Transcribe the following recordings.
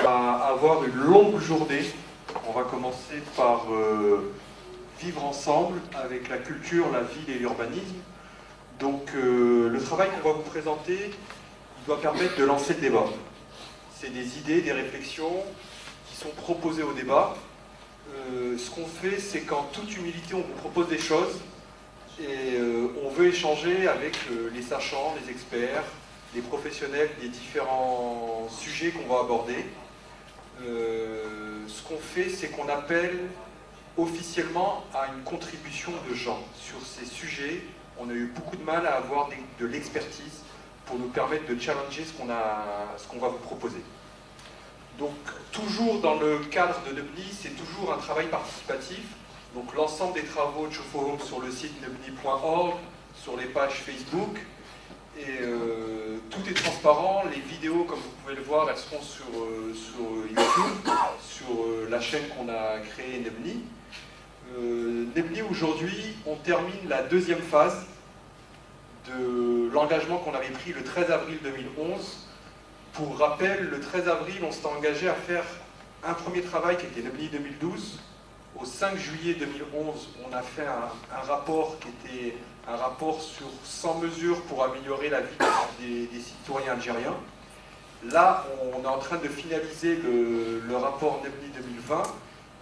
À avoir une longue journée. On va commencer par vivre ensemble avec la culture, la ville et l'urbanisme. Donc le travail qu'on va vous présenter, il doit permettre de lancer le débat. C'est des idées, des réflexions qui sont proposées au débat. Ce qu'on fait, c'est qu'en toute humilité, on vous propose des choses et on veut échanger avec les sachants, les experts, les professionnels des différents sujets qu'on va aborder. Ce qu'on fait, c'est qu'on appelle officiellement à une contribution de gens sur ces sujets. On a eu beaucoup de mal à avoir de l'expertise pour nous permettre de challenger ce qu'on va vous proposer. Donc, toujours dans le cadre de Nebni, c'est toujours un travail participatif. Donc, l'ensemble des travaux de Chofohome sur le site nebni.org, sur les pages Facebook. Et tout est transparent. Les vidéos, comme vous pouvez le voir, elles seront sur YouTube, sur la chaîne qu'on a créée Nebni. Nebni, aujourd'hui, on termine la deuxième phase de l'engagement qu'on avait pris le 13 avril 2011. Pour rappel, le 13 avril, on s'était engagé à faire un premier travail qui était Nebni 2012. Au 5 juillet 2011, on a fait un rapport qui était un rapport sur 100 mesures pour améliorer la vie des citoyens algériens. Là, on est en train de finaliser le rapport Nebni 2020,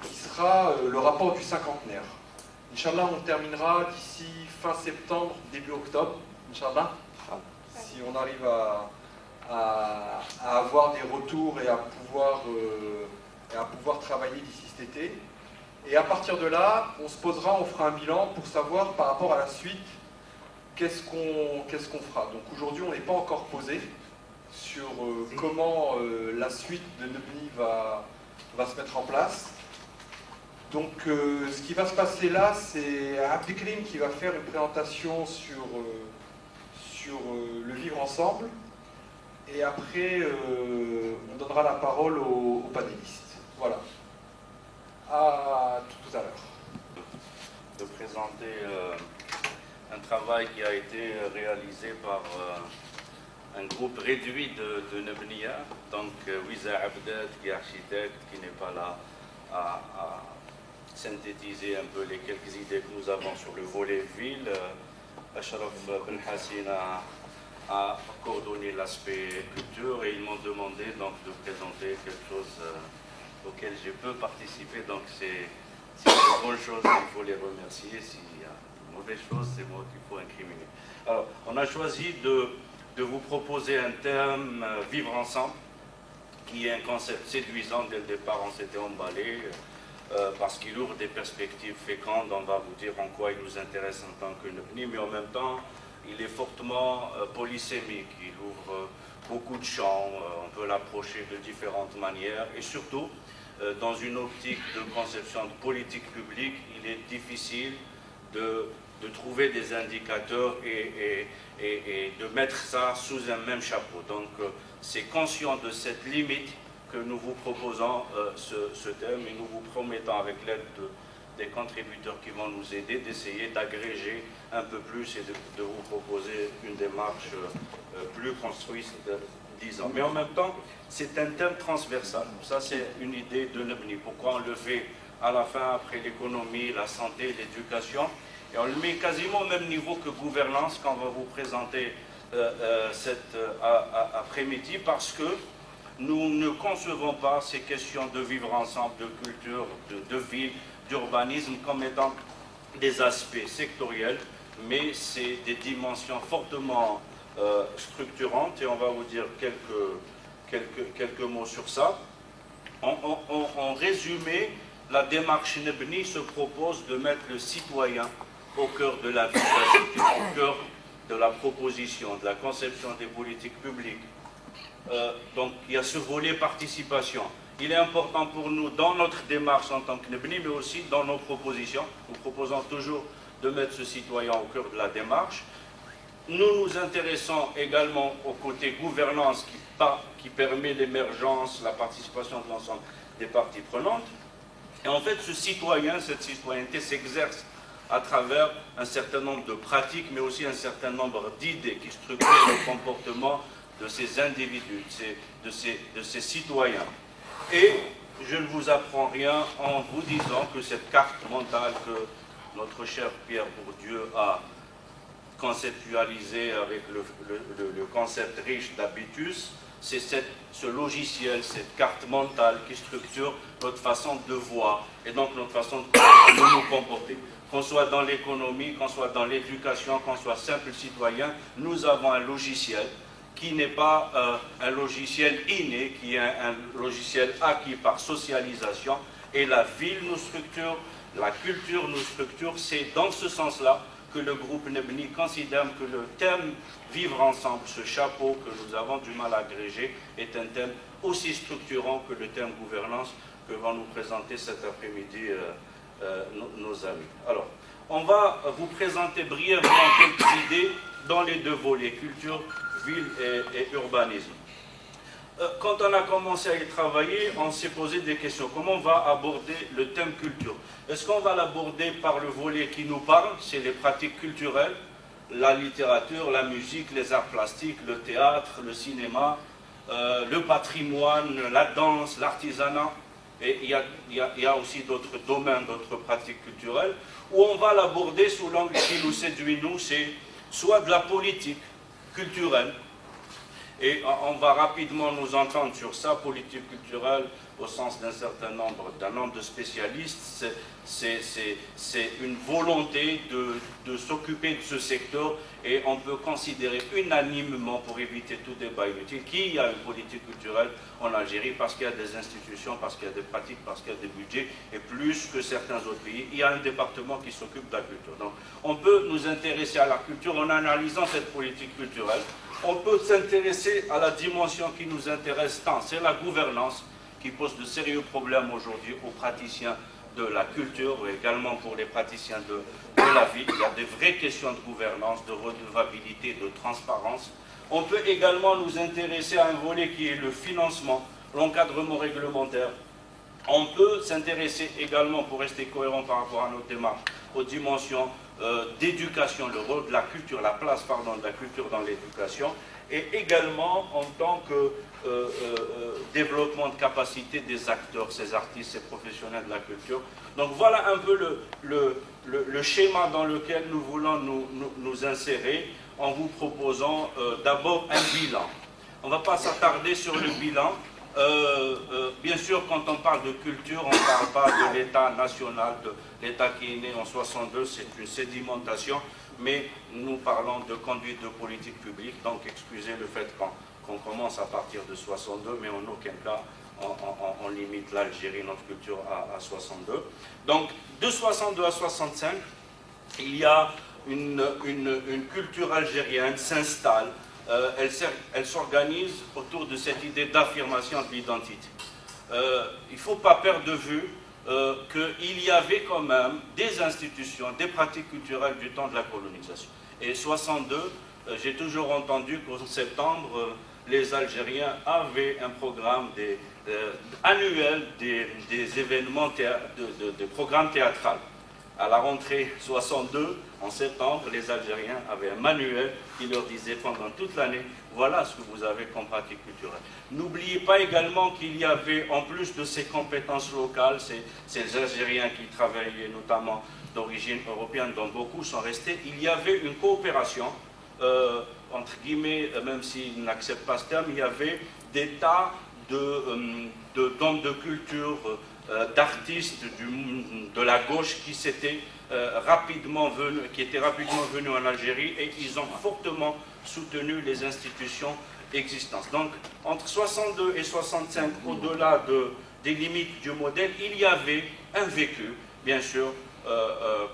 qui sera le rapport du cinquantenaire. Inch'Allah, on terminera d'ici fin septembre, début octobre, Inch'Allah, si on arrive à avoir des retours et à pouvoir travailler d'ici cet été. Et à partir de là, on se posera, on fera un bilan pour savoir par rapport à la suite qu'est-ce qu'on fera. Donc aujourd'hui, on n'est pas encore posé sur comment la suite de Nebni va se mettre en place. Donc ce qui va se passer là, c'est Abdelkrim qui va faire une présentation sur le vivre ensemble. Et après, on donnera la parole aux panélistes. Voilà. À tout à l'heure. De présenter un travail qui a été réalisé par un groupe réduit de Nebnia, donc Wiza Abdad, qui est architecte, qui n'est pas là à synthétiser un peu les quelques idées que nous avons sur le volet ville. Ashraf Ben Hassin a coordonné l'aspect culture et ils m'ont demandé donc de présenter quelque chose auquel je peux participer, donc c'est une bonne chose, il faut les remercier. S'il y a une mauvaise chose, c'est moi qu'il faut incriminer. Alors, on a choisi de vous proposer un thème, vivre ensemble, qui est un concept séduisant. Dès le départ, on s'était emballé, parce qu'il ouvre des perspectives fécondes. On va vous dire en quoi il nous intéresse en tant que Nebni, mais en même temps, il est fortement polysémique, il ouvre beaucoup de champs, on peut l'approcher de différentes manières, et surtout, dans une optique de conception de politique publique, il est difficile de trouver des indicateurs et de mettre ça sous un même chapeau. Donc, c'est conscient de cette limite que nous vous proposons ce thème, et nous vous promettons, avec l'aide des contributeurs qui vont nous aider, d'essayer d'agréger un peu plus et de vous proposer une démarche plus construite, disons. Mais en même temps, c'est un thème transversal. Ça, c'est une idée de Nebni. Pourquoi on le fait à la fin, après l'économie, la santé, l'éducation, et on le met quasiment au même niveau que gouvernance quand on va vous présenter cet après-midi, parce que nous ne concevons pas ces questions de vivre ensemble, de culture, de ville, d'urbanisme comme étant des aspects sectoriels, mais c'est des dimensions fortement structurantes, et on va vous dire quelques mots sur ça. En résumé, la démarche Nebni se propose de mettre le citoyen au cœur de la vie de la cité, au cœur de la proposition, de la conception des politiques publiques. Donc il y a ce volet participation. il est important pour nous, dans notre démarche en tant que Nebni, mais aussi dans nos propositions, nous proposons toujours de mettre ce citoyen au cœur de la démarche. Nous nous intéressons également au côté gouvernance qui permet l'émergence, la participation de l'ensemble des parties prenantes. Et en fait, ce citoyen, cette citoyenneté s'exerce à travers un certain nombre de pratiques, mais aussi un certain nombre d'idées qui structurent le comportement de ces individus, de ces citoyens. Et je ne vous apprends rien en vous disant que cette carte mentale que notre cher Pierre Bourdieu a conceptualisée avec le concept riche d'habitus, c'est ce logiciel, cette carte mentale qui structure notre façon de voir et donc notre façon de nous comporter. Qu'on soit dans l'économie, qu'on soit dans l'éducation, qu'on soit simple citoyen, nous avons un logiciel qui n'est pas un logiciel inné, qui est un logiciel acquis par socialisation. Et la ville nous structure, la culture nous structure. C'est dans ce sens-là que le groupe Nebni considère que le thème vivre ensemble, ce chapeau que nous avons du mal à agréger, est un thème aussi structurant que le thème gouvernance que vont nous présenter cet après-midi nos amis. Alors, on va vous présenter brièvement quelques idées dans les deux volets, culture, ville et urbanisme. Quand on a commencé à y travailler, on s'est posé des questions. Comment on va aborder le thème culture? Est-ce qu'on va l'aborder par le volet qui nous parle, c'est les pratiques culturelles, la littérature, la musique, les arts plastiques, le théâtre, le cinéma, le patrimoine, la danse, l'artisanat, et il y a aussi d'autres domaines, d'autres pratiques culturelles, où on va l'aborder sous l'angle qui nous séduit, nous, c'est soit de la politique culturelle, et on va rapidement nous entendre sur ça, politique culturelle, au sens d'un certain nombre, de spécialistes, c'est une volonté de s'occuper de ce secteur, et on peut considérer unanimement, pour éviter tout débat inutile, qu'il y a une politique culturelle en Algérie, parce qu'il y a des institutions, parce qu'il y a des pratiques, parce qu'il y a des budgets, et plus que certains autres pays, il y a un département qui s'occupe de la culture. Donc on peut nous intéresser à la culture en analysant cette politique culturelle. On peut s'intéresser à la dimension qui nous intéresse tant, c'est la gouvernance, qui pose de sérieux problèmes aujourd'hui aux praticiens de la culture, et également pour les praticiens de la vie. Il y a des vraies questions de gouvernance, de redevabilité, de transparence. On peut également nous intéresser à un volet qui est le financement, l'encadrement réglementaire. On peut s'intéresser également, pour rester cohérent par rapport à notre démarche, aux dimensions d'éducation, le rôle de la culture, la place de la culture dans l'éducation, et également en tant que développement de capacité des acteurs, ces artistes, ces professionnels de la culture. Donc voilà un peu le schéma dans lequel nous voulons nous insérer, en vous proposant d'abord un bilan. On ne va pas s'attarder sur le bilan. Bien sûr, quand on parle de culture, on ne parle pas de l'État national, de l'État qui est né en 62, c'est une sédimentation, mais nous parlons de conduite de politique publique, donc excusez le fait qu'on commence à partir de 62, mais en aucun cas on limite l'Algérie, notre culture, à 62. Donc de 62 à 65, il y a une culture algérienne s'installe. Elle s'organise autour de cette idée d'affirmation de l'identité. Il ne faut pas perdre de vue qu'il y avait quand même des institutions, des pratiques culturelles du temps de la colonisation. Et 62, j'ai toujours entendu qu'en septembre, les Algériens avaient un programme annuel des événements, des programmes théâtraux. À la rentrée 62, en septembre, les Algériens avaient un manuel qui leur disait pendant toute l'année, voilà ce que vous avez comme pratique culturelle. N'oubliez pas également qu'il y avait, en plus de ces compétences locales, ces Algériens qui travaillaient notamment d'origine européenne, dont beaucoup sont restés, il y avait une coopération, entre guillemets, même s'ils n'acceptent pas ce terme, il y avait des tas d'hommes de culture, d'artistes de la gauche qui étaient rapidement venus en Algérie, et ils ont fortement soutenu les institutions existantes. Donc entre 62 et 65, au-delà des limites du modèle, il y avait un vécu, bien sûr,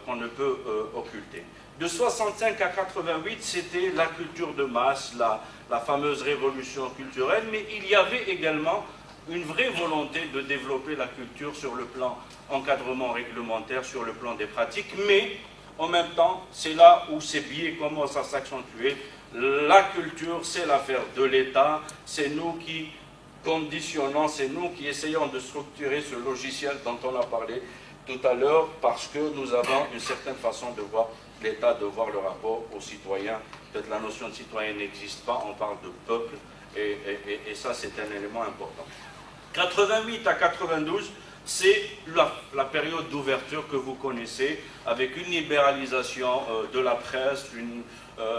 qu'on ne peut occulter. De 65 à 88, c'était la culture de masse, la fameuse révolution culturelle, mais il y avait également une vraie volonté de développer la culture sur le plan encadrement réglementaire, sur le plan des pratiques, mais en même temps, c'est là où ces biais commencent à s'accentuer. La culture, c'est l'affaire de l'État, c'est nous qui conditionnons, c'est nous qui essayons de structurer ce logiciel dont on a parlé tout à l'heure, parce que nous avons une certaine façon de voir l'État, de voir le rapport aux citoyens. Peut-être la notion de citoyen n'existe pas, on parle de peuple, et ça c'est un élément important. 88 à 92, c'est la période d'ouverture que vous connaissez, avec une libéralisation de la presse,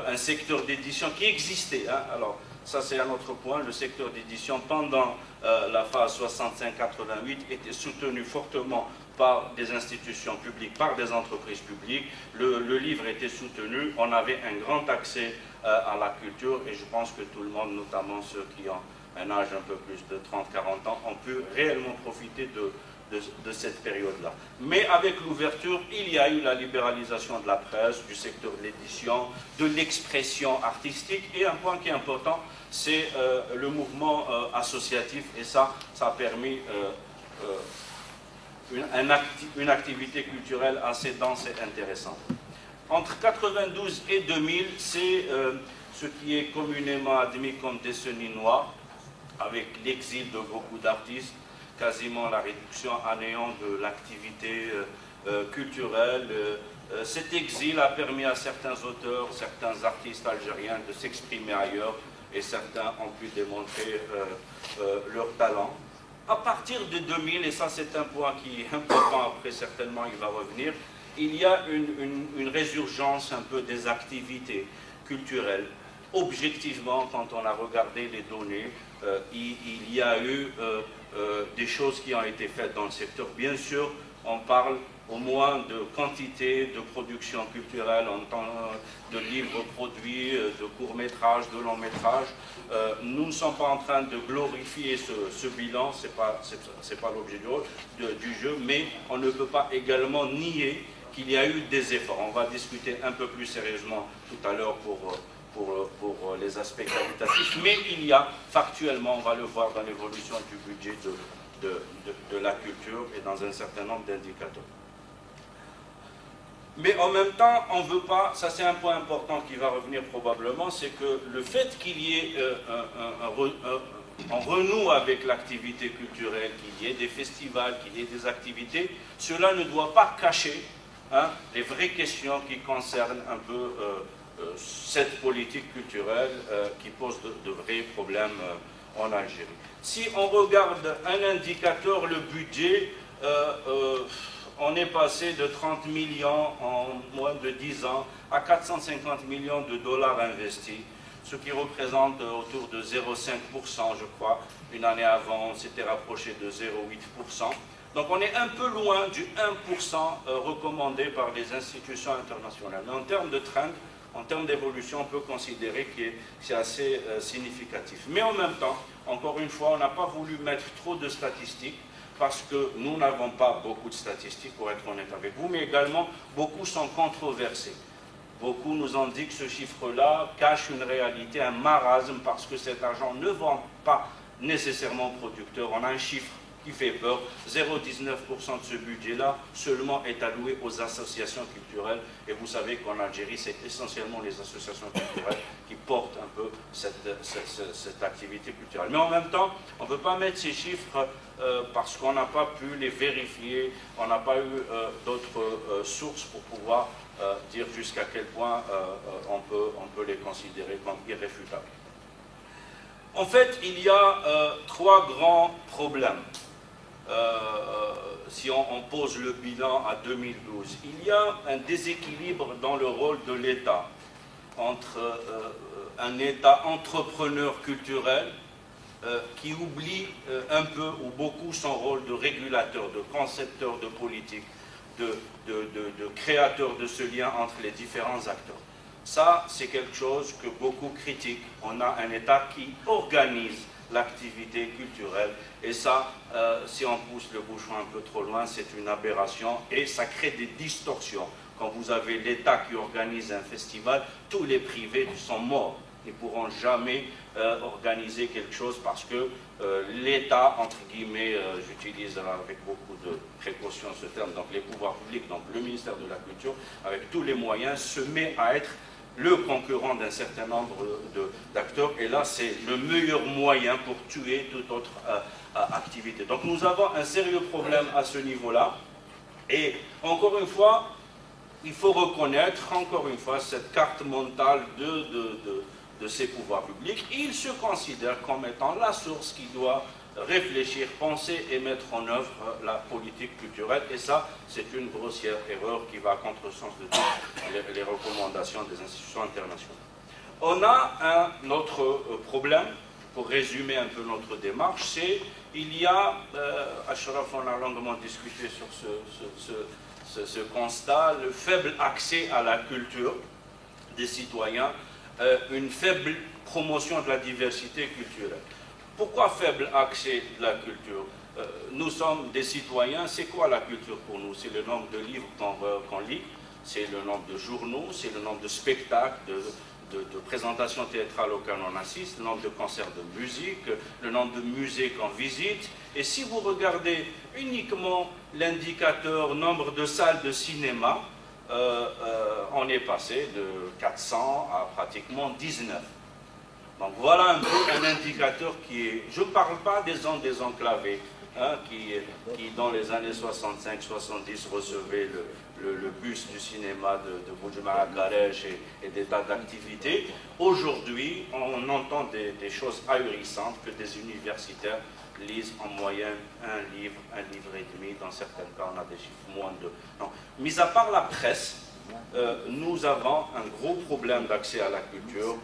un secteur d'édition qui existait. Hein. Alors, ça c'est un autre point, le secteur d'édition pendant la phase 65-88 était soutenu fortement par des institutions publiques, par des entreprises publiques. Le livre était soutenu, on avait un grand accès à la culture, et je pense que tout le monde, notamment ceux qui ont un âge un peu plus de 30-40 ans, ont pu réellement profiter de cette période-là. Mais avec l'ouverture, il y a eu la libéralisation de la presse, du secteur de l'édition, de l'expression artistique, et un point qui est important, c'est le mouvement associatif, et ça a permis une activité culturelle assez dense et intéressante. Entre 92 et 2000, c'est ce qui est communément admis comme décennie noire, avec l'exil de beaucoup d'artistes, quasiment la réduction à néant de l'activité culturelle. Cet exil a permis à certains auteurs, certains artistes algériens de s'exprimer ailleurs, et certains ont pu démontrer leur talent. À partir de 2000, et ça c'est un point qui est important, après certainement il va revenir, il y a une résurgence un peu des activités culturelles. Objectivement, quand on a regardé les données, il y a eu des choses qui ont été faites dans le secteur. Bien sûr, on parle au moins de quantité de production culturelle, en temps de livres produits, de courts-métrages, de longs-métrages. Nous ne sommes pas en train de glorifier ce bilan, ce n'est pas l'objet du jeu, mais on ne peut pas également nier qu'il y a eu des efforts. On va discuter un peu plus sérieusement tout à l'heure pour les aspects qualitatifs, mais il y a factuellement, on va le voir dans l'évolution du budget de la culture et dans un certain nombre d'indicateurs. Mais en même temps, on ne veut pas, ça c'est un point important qui va revenir probablement, c'est que le fait qu'il y ait un renouveau avec l'activité culturelle, qu'il y ait des festivals, qu'il y ait des activités, cela ne doit pas cacher les vraies questions qui concernent un peu cette politique culturelle qui pose de vrais problèmes en Algérie. Si on regarde un indicateur, le budget, on est passé de 30 millions en moins de 10 ans à 450 millions de dollars investis, ce qui représente autour de 0,5%, je crois. Une année avant, on s'était rapproché de 0,8%. Donc on est un peu loin du 1% recommandé par les institutions internationales. Mais en termes de trend, en termes d'évolution, on peut considérer que c'est assez significatif. Mais en même temps, encore une fois, on n'a pas voulu mettre trop de statistiques, parce que nous n'avons pas beaucoup de statistiques, pour être honnête avec vous, mais également beaucoup sont controversés. Beaucoup nous ont dit que ce chiffre-là cache une réalité, un marasme, parce que cet argent ne vend pas nécessairement aux producteurs. On a un chiffre qui fait peur, 0,19% de ce budget-là seulement est alloué aux associations culturelles, et vous savez qu'en Algérie, c'est essentiellement les associations culturelles qui portent un peu cette activité culturelle. Mais en même temps, on ne peut pas mettre ces chiffres parce qu'on n'a pas pu les vérifier, on n'a pas eu d'autres sources pour pouvoir dire jusqu'à quel point on peut les considérer comme irréfutables. En fait, il y a trois grands problèmes. Si on pose le bilan à 2012, il y a un déséquilibre dans le rôle de l'État entre un État entrepreneur culturel qui oublie un peu ou beaucoup son rôle de régulateur, de concepteur de politique, de créateur de ce lien entre les différents acteurs. Ça, c'est quelque chose que beaucoup critiquent. On a un État qui organise l'activité culturelle, et ça, si on pousse le bouchon un peu trop loin, c'est une aberration, et ça crée des distorsions. Quand vous avez l'État qui organise un festival, tous les privés sont morts. ne pourront jamais organiser quelque chose parce que l'État, entre guillemets, j'utilise avec beaucoup de précaution ce terme, donc les pouvoirs publics, donc le ministère de la Culture, avec tous les moyens, se met à être le concurrent d'un certain nombre d'acteurs. Et là, c'est le meilleur moyen pour tuer toute autre activité. Donc nous avons un sérieux problème à ce niveau-là. Et encore une fois, il faut reconnaître, encore une fois, cette carte mentale de ces pouvoirs publics. Ils se considèrent comme étant la source qui doit réfléchir, penser et mettre en œuvre la politique culturelle. Et ça, c'est une grossière erreur qui va à contresens de toutes les recommandations des institutions internationales. On a un autre problème, pour résumer un peu notre démarche, c'est il y a, Achraf, on a longuement discuté sur ce constat, le faible accès à la culture des citoyens, une faible promotion de la diversité culturelle. Pourquoi faible accès de la culture? Nous sommes des citoyens, c'est quoi la culture pour nous? C'est le nombre de livres qu'on lit, c'est le nombre de journaux, c'est le nombre de spectacles, de présentations théâtrales auxquelles on assiste, le nombre de concerts de musique, le nombre de musées qu'on visite. Et si vous regardez uniquement l'indicateur nombre de salles de cinéma, on est passé de 400 à pratiquement 19. Donc voilà un peu un indicateur qui est... Je ne parle pas des zones désenclavées, hein, qui dans les années 65-70 recevaient le bus du cinéma de Boudjma Garesh et des tas d'activités. Aujourd'hui, on entend des choses ahurissantes que des universitaires lisent en moyenne un livre et demi. Dans certains cas, on a des chiffres moins de... Non. Mis à part la presse, nous avons un gros problème d'accès à la culture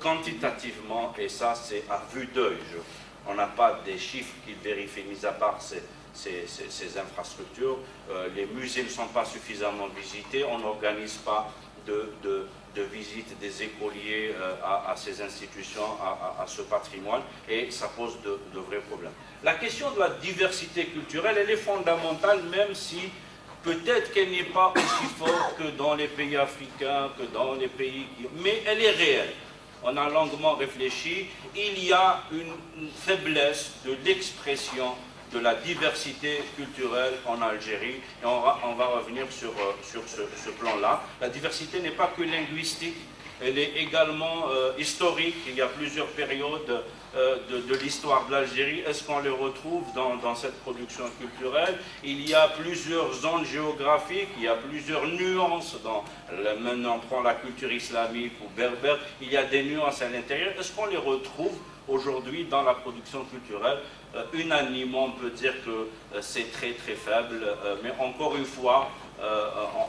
quantitativement, et ça c'est à vue d'œil. On n'a pas des chiffres qui vérifient, mis à part ces infrastructures. Les musées ne sont pas suffisamment visités, on n'organise pas de visite des écoliers à ces institutions, à ce patrimoine, et ça pose de vrais problèmes. La question de la diversité culturelle, elle est fondamentale, même si peut-être qu'elle n'est pas aussi forte que dans les pays africains, que dans les pays... Mais elle est réelle. On a longuement réfléchi. Il y a une faiblesse de l'expression de la diversité culturelle en Algérie. Et on va revenir sur ce plan-là. La diversité n'est pas que linguistique. Elle est également historique. Il y a plusieurs périodes de l'histoire de l'Algérie. Est-ce qu'on les retrouve dans cette production culturelle? Il y a plusieurs zones géographiques, il y a plusieurs nuances. Maintenant, on prend la culture islamique ou berbère, il y a des nuances à l'intérieur. Est-ce qu'on les retrouve aujourd'hui dans la production culturelle? Unanimement, on peut dire que c'est très très faible, mais encore une fois,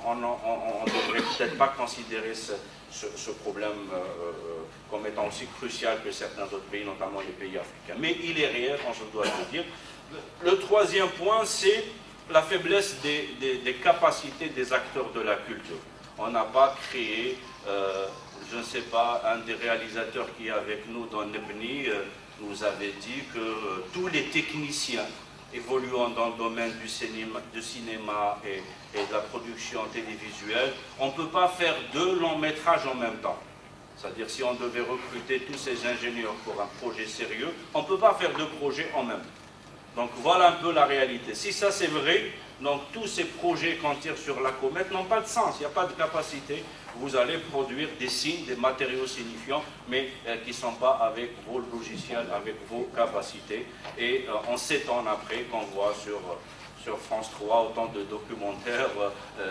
on ne devrait peut-être pas considérer ce problème comme étant aussi crucial que certains autres pays, notamment les pays africains. Mais il est réel, on se doit le dire. Le troisième point, c'est la faiblesse des capacités des acteurs de la culture. On n'a pas créé, je ne sais pas, un des réalisateurs qui est avec nous dans Nebni nous avait dit que tous les techniciens évoluant dans le domaine du cinéma et de la production télévisuelle, on ne peut pas faire deux longs métrages en même temps. C'est-à-dire, si on devait recruter tous ces ingénieurs pour un projet sérieux, on ne peut pas faire deux projets en même temps. Donc voilà un peu la réalité. Si ça c'est vrai, donc tous ces projets qu'on tire sur la comète n'ont pas de sens, il n'y a pas de capacité. Vous allez produire des signes, des matériaux signifiants, mais qui ne sont pas avec vos logiciels, avec vos capacités. Et on s'étonne après qu'on voit sur France 3 autant de documentaires,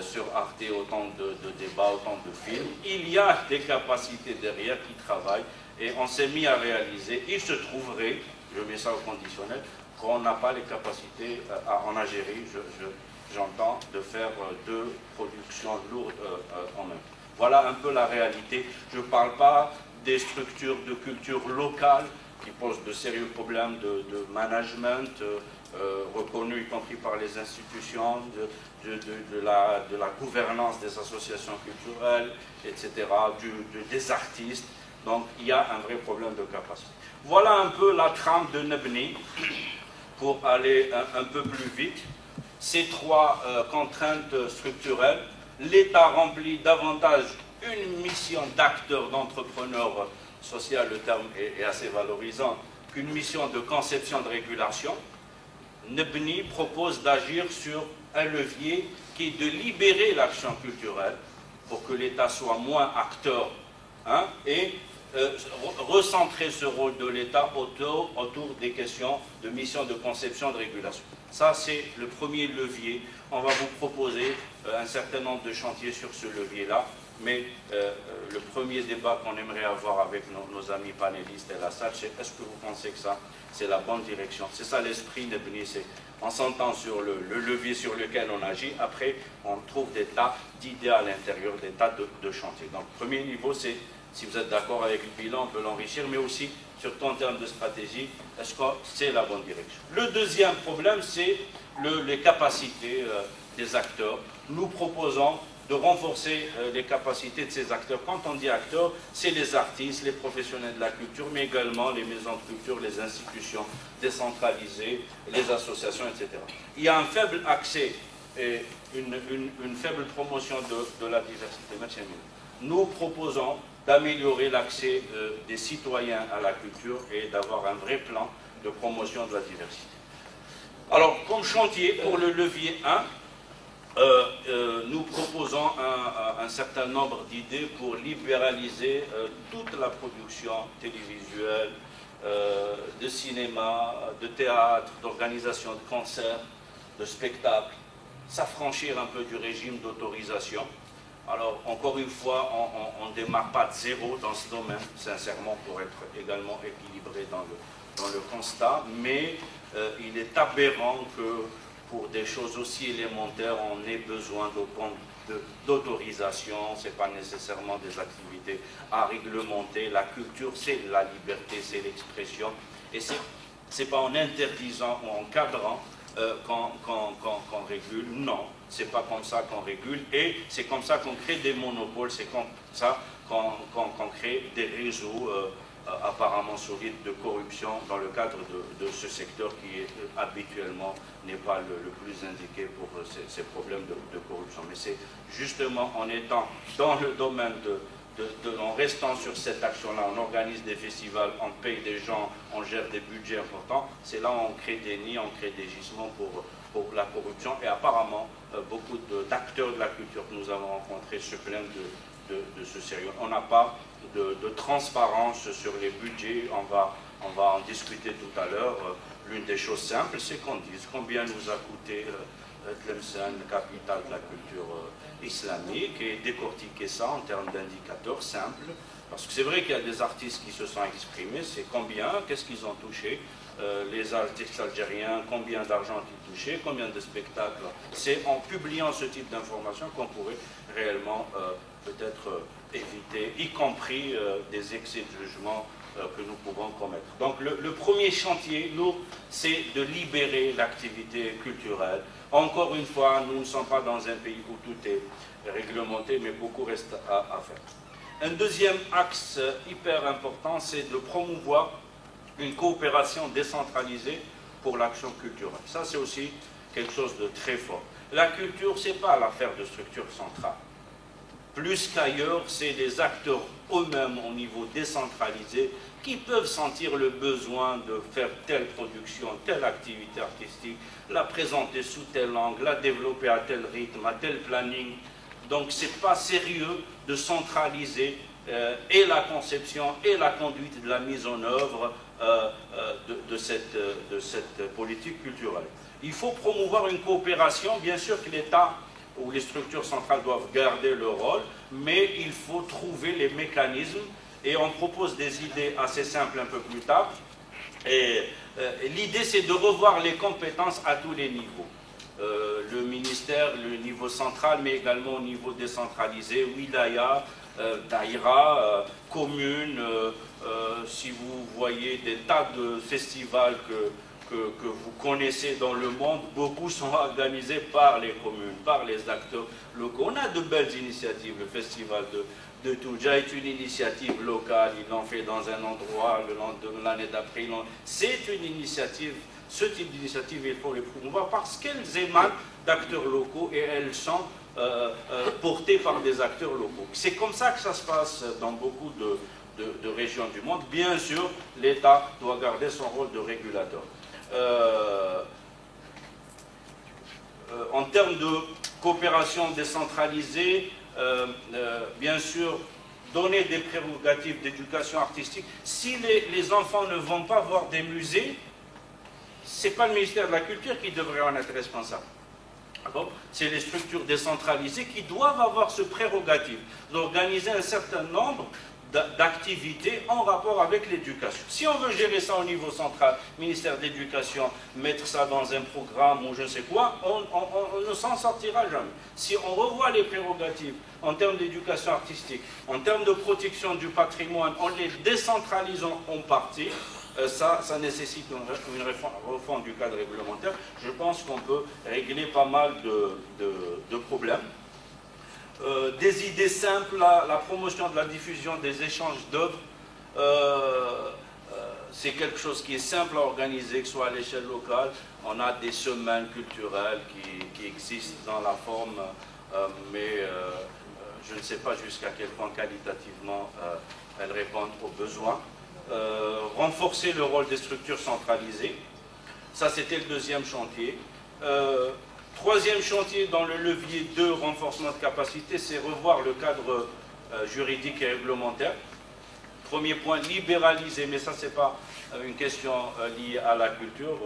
sur Arte autant de débats, autant de films. Il y a des capacités derrière qui travaillent et on s'est mis à réaliser. Il se trouverait, je mets ça au conditionnel, qu'on n'a pas les capacités en Algérie, j'entends, de faire deux productions lourdes en même temps. Voilà un peu la réalité. Je ne parle pas des structures de culture locale qui posent de sérieux problèmes de management, reconnus y compris par les institutions, de la gouvernance des associations culturelles, etc., des artistes. Donc il y a un vrai problème de capacité. Voilà un peu la trame de Nebni. Pour aller un peu plus vite, ces trois contraintes structurelles, l'État remplit davantage une mission d'acteur, d'entrepreneur social, le terme est assez valorisant, qu'une mission de conception de régulation, Nebni propose d'agir sur un levier qui est de libérer l'action culturelle pour que l'État soit moins acteur, hein, et recentrer ce rôle de l'État autour des questions de mission de conception de régulation. Ça, c'est le premier levier. On va vous proposer un certain nombre de chantiers sur ce levier-là, mais le premier débat qu'on aimerait avoir avec nos amis panélistes et la salle, c'est est-ce que vous pensez que ça, c'est la bonne direction? C'est ça l'esprit Nebni, c'est on s'entend sur le levier sur lequel on agit, après on trouve des tas d'idées à l'intérieur, des tas de chantiers. Donc, premier niveau, c'est si vous êtes d'accord avec le bilan, on peut l'enrichir, mais aussi, surtout en termes de stratégie, est-ce que c'est la bonne direction? Le deuxième problème, c'est les capacités des acteurs. Nous proposons de renforcer les capacités de ces acteurs. Quand on dit acteurs, c'est les artistes, les professionnels de la culture, mais également les maisons de culture, les institutions décentralisées, les associations, etc. Il y a un faible accès et une faible promotion de la diversité. Nous proposons d'améliorer l'accès des citoyens à la culture et d'avoir un vrai plan de promotion de la diversité. Alors, comme chantier, pour le levier 1, nous proposons un certain nombre d'idées pour libéraliser toute la production télévisuelle, de cinéma, de théâtre, d'organisation de concerts, de spectacles, s'affranchir un peu du régime d'autorisation. Alors, encore une fois, on ne démarre pas de zéro dans ce domaine, sincèrement, pour être également équilibré dans le constat, mais il est aberrant que pour des choses aussi élémentaires, on ait besoin d'autorisation, ce n'est pas nécessairement des activités à réglementer. La culture, c'est la liberté, c'est l'expression, et ce n'est pas en interdisant ou en cadrant qu'on régule, non. C'est pas comme ça qu'on régule, et c'est comme ça qu'on crée des monopoles, c'est comme ça qu'on crée des réseaux apparemment solides de corruption dans le cadre de ce secteur qui est, habituellement n'est pas le plus indiqué pour ces problèmes de corruption. Mais c'est justement en étant dans le domaine en restant sur cette action-là, on organise des festivals, on paye des gens, on gère des budgets importants, c'est là où on crée des nids, on crée des gisements pour la corruption, et apparemment beaucoup d'acteurs de la culture que nous avons rencontrés se plaignent de ce sérieux. On n'a pas de transparence sur les budgets, on va en discuter tout à l'heure. L'une des choses simples, c'est qu'on dise combien nous a coûté Tlemcen, capitale de la culture islamique, et décortiquer ça en termes d'indicateurs simples. Parce que c'est vrai qu'il y a des artistes qui se sont exprimés, c'est combien, qu'est-ce qu'ils ont touché, les artistes algériens, combien d'argent ils touchaient, combien de spectacles. C'est en publiant ce type d'informations qu'on pourrait réellement peut-être éviter, y compris des excès de jugement que nous pouvons commettre. Donc le premier chantier, nous, c'est de libérer l'activité culturelle. Encore une fois, nous ne sommes pas dans un pays où tout est réglementé, mais beaucoup reste à faire. Un deuxième axe hyper important, c'est de promouvoir une coopération décentralisée pour l'action culturelle. Ça, c'est aussi quelque chose de très fort. La culture, ce n'est pas l'affaire de structures centrales. Plus qu'ailleurs, c'est les acteurs eux-mêmes au niveau décentralisé qui peuvent sentir le besoin de faire telle production, telle activité artistique, la présenter sous telle langue, la développer à tel rythme, à tel planning. Donc, ce n'est pas sérieux de centraliser et la conception et la conduite de la mise en œuvre de cette politique culturelle. Il faut promouvoir une coopération, bien sûr que l'État ou les structures centrales doivent garder leur rôle, mais il faut trouver les mécanismes, et on propose des idées assez simples un peu plus tard. L'idée, c'est de revoir les compétences à tous les niveaux. Le ministère, le niveau central, mais également au niveau décentralisé, wilaya, daïra, commune. Si vous voyez des tas de festivals que vous connaissez dans le monde, beaucoup sont organisés par les communes, par les acteurs locaux. On a de belles initiatives. Le festival de Touja est une initiative locale, ils l'ont fait dans un endroit, l'année d'après, c'est une initiative. Ce type d'initiative, il faut les promouvoir parce qu'elles émanent d'acteurs locaux et elles sont portées par des acteurs locaux. C'est comme ça que ça se passe dans beaucoup de régions du monde. Bien sûr, l'État doit garder son rôle de régulateur. En termes de coopération décentralisée, bien sûr, donner des prérogatives d'éducation artistique. Si les enfants ne vont pas voir des musées, ce n'est pas le ministère de la Culture qui devrait en être responsable. C'est les structures décentralisées qui doivent avoir ce prérogative d'organiser un certain nombre d'activités en rapport avec l'éducation. Si on veut gérer ça au niveau central, ministère de l'Éducation, mettre ça dans un programme ou je ne sais quoi, on ne s'en sortira jamais. Si on revoit les prérogatives en termes d'éducation artistique, en termes de protection du patrimoine, en les décentralisant en partie, ça nécessite une refonte du cadre réglementaire. Je pense qu'on peut régler pas mal de problèmes. Des idées simples, la promotion de la diffusion des échanges d'œuvres, c'est quelque chose qui est simple à organiser, que ce soit à l'échelle locale. On a des semaines culturelles qui existent dans la forme, mais je ne sais pas jusqu'à quel point qualitativement elles répondent aux besoins. Renforcer le rôle des structures centralisées, ça c'était le deuxième chantier. Troisième chantier dans le levier 2, renforcement de capacité, c'est revoir le cadre juridique et réglementaire. Premier point, libéraliser, mais ça c'est pas une question liée à la culture,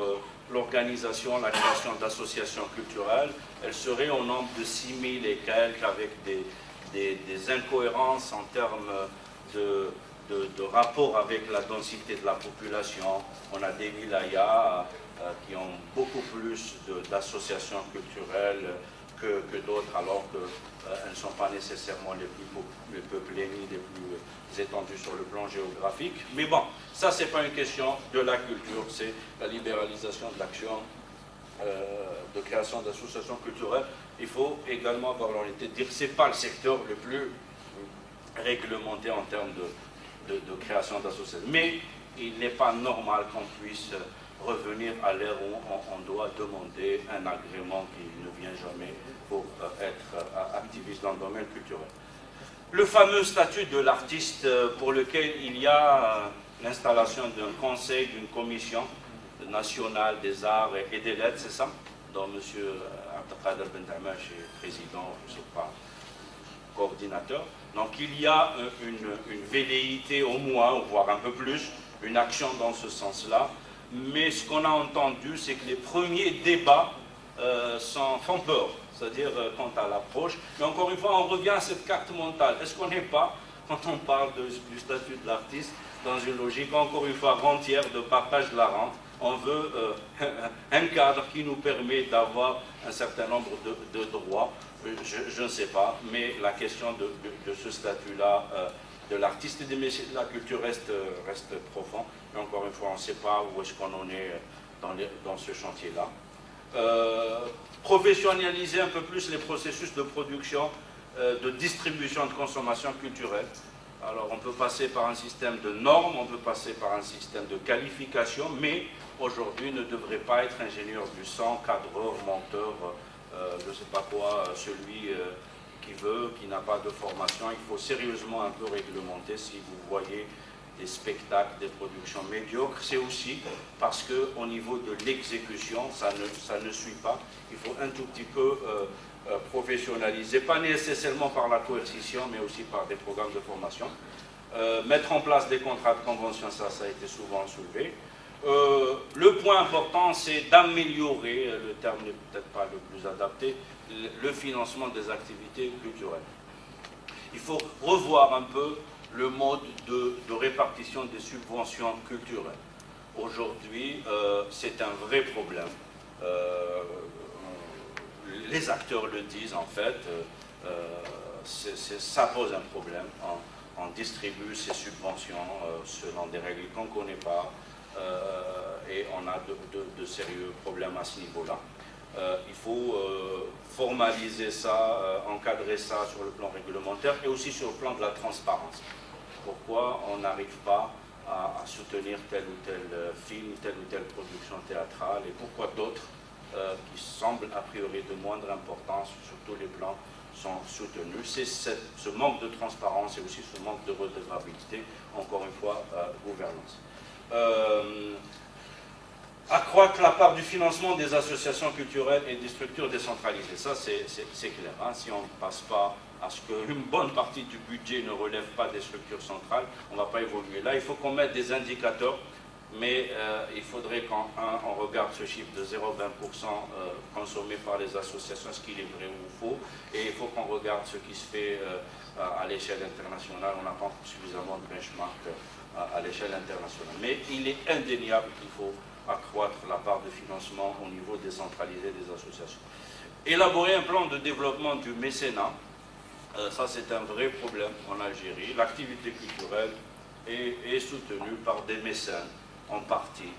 l'organisation, la création d'associations culturelles, elle serait au nombre de 6000 et quelques, avec des incohérences en termes de rapport avec la densité de la population. On a des wilayas qui ont beaucoup plus d'associations culturelles que d'autres, alors qu'elles ne sont pas nécessairement les plus peuplées ni les plus étendues sur le plan géographique. Mais bon, ça c'est pas une question de la culture, c'est la libéralisation de l'action de création d'associations culturelles. Il faut également avoir l'honnêteté de dire que ce n'est pas le secteur le plus réglementé en termes de création d'associations. Mais il n'est pas normal qu'on puisse revenir à l'ère où on doit demander un agrément qui ne vient jamais pour être activiste dans le domaine culturel. Le fameux statut de l'artiste pour lequel il y a l'installation d'un conseil, d'une commission nationale des arts et des lettres, c'est ça, dont M. Abdelkader Ben Tamache est président, je ne sais pas, coordinateur. Donc il y a une velléité au moins, voire un peu plus, une action dans ce sens-là. Mais ce qu'on a entendu, c'est que les premiers débats font peur, c'est-à-dire quant à l'approche. Mais encore une fois, on revient à cette carte mentale. Est-ce qu'on n'est pas, quand on parle du statut de l'artiste, dans une logique, encore une fois, rentière de partage de la rente? On veut un cadre qui nous permet d'avoir un certain nombre de droits. Je ne sais pas, mais la question de ce statut-là, de l'artiste et des métiers de la culture reste profond. Mais encore une fois, on ne sait pas où est-ce qu'on en est dans ce chantier-là. Professionnaliser un peu plus les processus de production, de distribution, de consommation culturelle. Alors on peut passer par un système de normes, on peut passer par un système de qualification, mais aujourd'hui ne devrait pas être ingénieur du son, cadreur, monteur, je ne sais pas quoi, celui qui veut, qui n'a pas de formation. Il faut sérieusement un peu réglementer. Si vous voyez des spectacles, des productions médiocres, c'est aussi parce qu'au niveau de l'exécution, ça ne suit pas. Il faut un tout petit peu professionnaliser, pas nécessairement par la coercition, mais aussi par des programmes de formation. Mettre en place des contrats de convention, ça a été souvent soulevé. Le point important, c'est d'améliorer, le terme n'est peut-être pas le plus adapté, le financement des activités culturelles. Il faut revoir un peu le mode de répartition des subventions culturelles. Aujourd'hui, c'est un vrai problème. Les acteurs le disent en fait, ça pose un problème. On distribue ces subventions selon des règles qu'on ne connaît pas. Et on a de sérieux problèmes à ce niveau-là. Il faut formaliser ça, encadrer ça sur le plan réglementaire et aussi sur le plan de la transparence. Pourquoi on n'arrive pas à soutenir tel ou tel film, telle ou telle production théâtrale, et pourquoi d'autres qui semblent a priori de moindre importance sur tous les plans sont soutenus. C'est ce manque de transparence et aussi ce manque de redevabilité, encore une fois, gouvernance. Accroître la part du financement des associations culturelles et des structures décentralisées. Ça, c'est clair. Hein. Si on ne passe pas à ce qu'une bonne partie du budget ne relève pas des structures centrales, on ne va pas évoluer. Là, il faut qu'on mette des indicateurs, mais il faudrait qu'on regarde ce chiffre de 0,20% consommé par les associations, ce qu'il est vrai ou faux, et il faut qu'on regarde ce qui se fait à l'échelle internationale. On n'a pas suffisamment de benchmark à l'échelle internationale. Mais il est indéniable qu'il faut accroître la part de financement au niveau décentralisé des associations. Élaborer un plan de développement du mécénat, ça c'est un vrai problème en Algérie. L'activité culturelle est soutenue par des mécènes, en partie.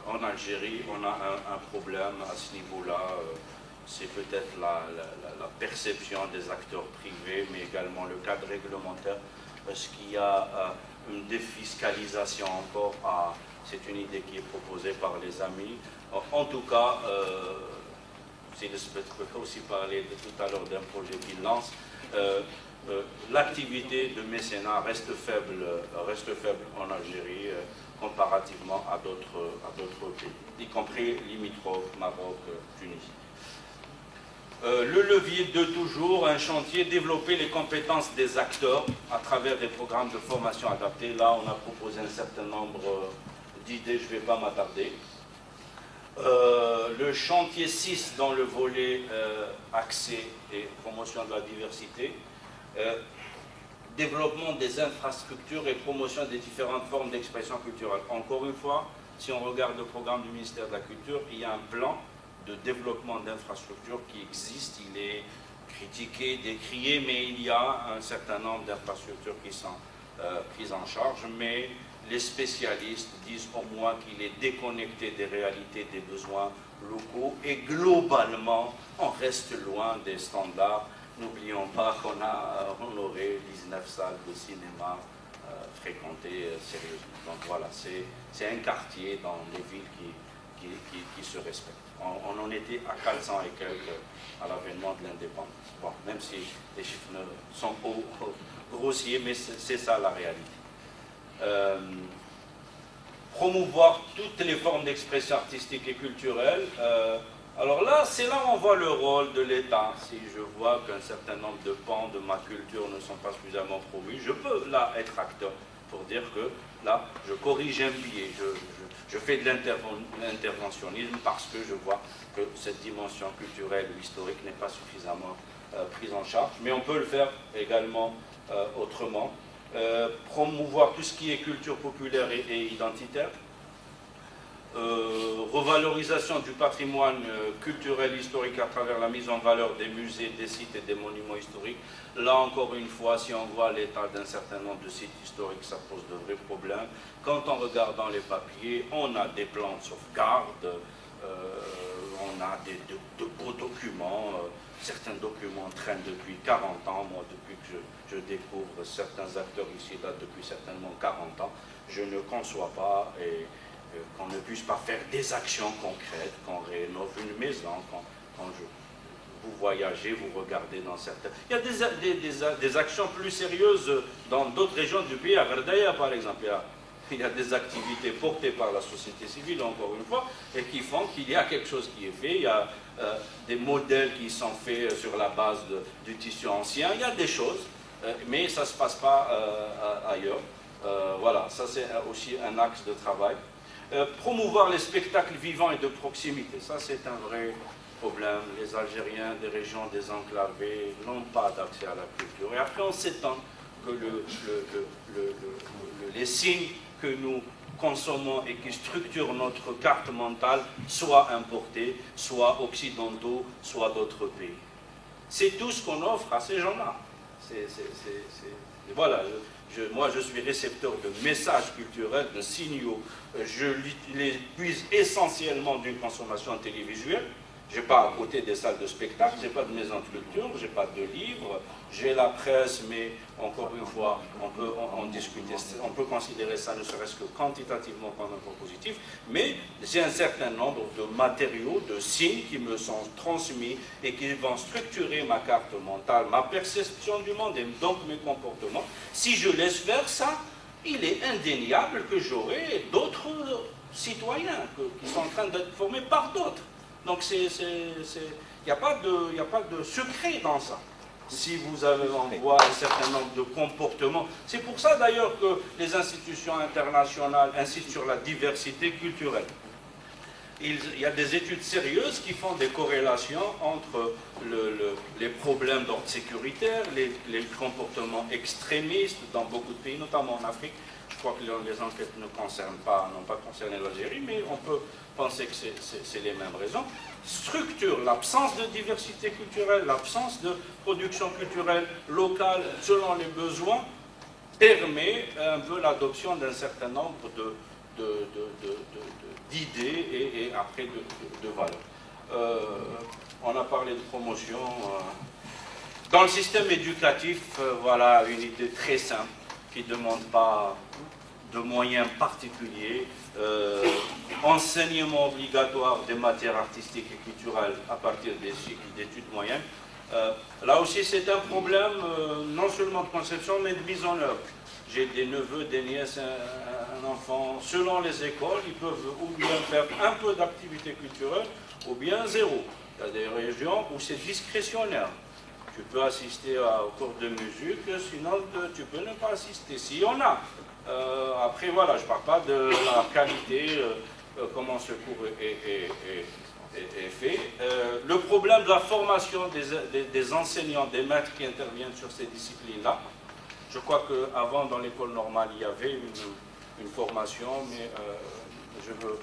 En Algérie, on a un problème à ce niveau-là. C'est peut-être la perception des acteurs privés, mais également le cadre réglementaire, parce qu'il y a une défiscalisation encore à... C'est une idée qui est proposée par les amis. En tout cas, Elisabeth peut aussi parler de tout à l'heure d'un projet qu'il lance. L'activité de mécénat reste faible en Algérie comparativement à d'autres pays, y compris limitrophes, Maroc, Tunisie. Le levier de toujours, un chantier, développer les compétences des acteurs à travers des programmes de formation adaptés. Là, on a proposé un certain nombre d'idées, je ne vais pas m'attarder. Le chantier 6 dans le volet accès et promotion de la diversité, développement des infrastructures et promotion des différentes formes d'expression culturelle. Encore une fois, si on regarde le programme du ministère de la Culture, il y a un plan de développement d'infrastructures qui existe, il est critiqué, décrié, mais il y a un certain nombre d'infrastructures qui sont prises en charge, mais les spécialistes disent au moins qu'il est déconnecté des réalités, des besoins locaux, et globalement, on reste loin des standards. N'oublions pas qu'on a honoré 19 salles de cinéma fréquentées sérieusement. Donc voilà, c'est un quartier dans les villes qui se respectent. On en était à 400 et quelques à l'avènement de l'indépendance. Bon, même si les chiffres sont grossiers, mais c'est ça la réalité. Promouvoir toutes les formes d'expression artistique et culturelle. Alors là, c'est là où on voit le rôle de l'État. Si je vois qu'un certain nombre de pans de ma culture ne sont pas suffisamment promus, je peux là être acteur pour dire que là, je corrige un biais, je fais de l'interventionnisme parce que je vois que cette dimension culturelle ou historique n'est pas suffisamment prise en charge. Mais on peut le faire également autrement. Promouvoir tout ce qui est culture populaire et identitaire. Revalorisation du patrimoine culturel historique à travers la mise en valeur des musées, des sites et des monuments historiques. Là encore une fois, si on voit l'état d'un certain nombre de sites historiques, ça pose de vrais problèmes. Quand on regarde dans les papiers, on a des plans de sauvegarde, on a de beaux documents, certains documents traînent depuis 40 ans. Moi, depuis que je découvre certains acteurs ici, là, depuis certainement 40 ans, je ne conçois pas qu'on ne puisse pas faire des actions concrètes, qu'on rénove une maison, quand vous voyagez, vous regardez dans certains... Il y a des actions plus sérieuses dans d'autres régions du pays, à Gardaya par exemple. Il y a des activités portées par la société civile, encore une fois, et qui font qu'il y a quelque chose qui est fait. Il y a des modèles qui sont faits sur la base du tissu ancien. Il y a des choses, mais ça ne se passe pas ailleurs. Voilà, ça c'est aussi un axe de travail. Promouvoir les spectacles vivants et de proximité, ça c'est un vrai problème. Les Algériens des régions désenclavées n'ont pas d'accès à la culture. Et après on s'étend que les signes que nous consommons et qui structurent notre carte mentale soient importés, soit occidentaux, soit d'autres pays. C'est tout ce qu'on offre à ces gens-là. Voilà. Moi, je suis récepteur de messages culturels, de signaux. Je les puise essentiellement d'une consommation télévisuelle. J'ai pas à côté des salles de spectacle, j'ai pas de maison de culture, j'ai pas de livres, j'ai la presse, mais encore une fois, on peut en discuter, on peut considérer ça ne serait-ce que quantitativement comme un point positif, mais j'ai un certain nombre de matériaux, de signes qui me sont transmis et qui vont structurer ma carte mentale, ma perception du monde et donc mes comportements. Si je laisse faire ça, il est indéniable que j'aurai d'autres citoyens qui sont en train d'être formés par d'autres. Donc il n'y a pas de secret dans ça. Si vous avez en voie un certain nombre de comportements. C'est pour ça d'ailleurs que les institutions internationales insistent sur la diversité culturelle. Il y a des études sérieuses qui font des corrélations entre les problèmes d'ordre sécuritaire, les comportements extrémistes dans beaucoup de pays, notamment en Afrique. Je crois que les enquêtes n'ont pas concerné l'Algérie, mais on peut penser que c'est les mêmes raisons. Structure, l'absence de diversité culturelle, l'absence de production culturelle locale selon les besoins, permet un peu l'adoption d'un certain nombre d'idées et après de valeurs. On a parlé de promotion. Dans le système éducatif, voilà une idée très simple qui ne demande pas de moyens particuliers, enseignement obligatoire des matières artistiques et culturelles à partir des cycles d'études moyennes. Là aussi, c'est un problème non seulement de conception, mais de mise en œuvre. J'ai des neveux, des nièces, un enfant, selon les écoles, ils peuvent ou bien faire un peu d'activité culturelle, ou bien zéro. Il y a des régions où c'est discrétionnaire. Tu peux assister au cours de musique, sinon tu peux ne pas assister. S'il y en a. Après, voilà, je ne parle pas de la qualité, comment ce cours est fait. Le problème de la formation des enseignants, des maîtres qui interviennent sur ces disciplines-là, je crois qu'avant, dans l'école normale, il y avait une formation, mais je veux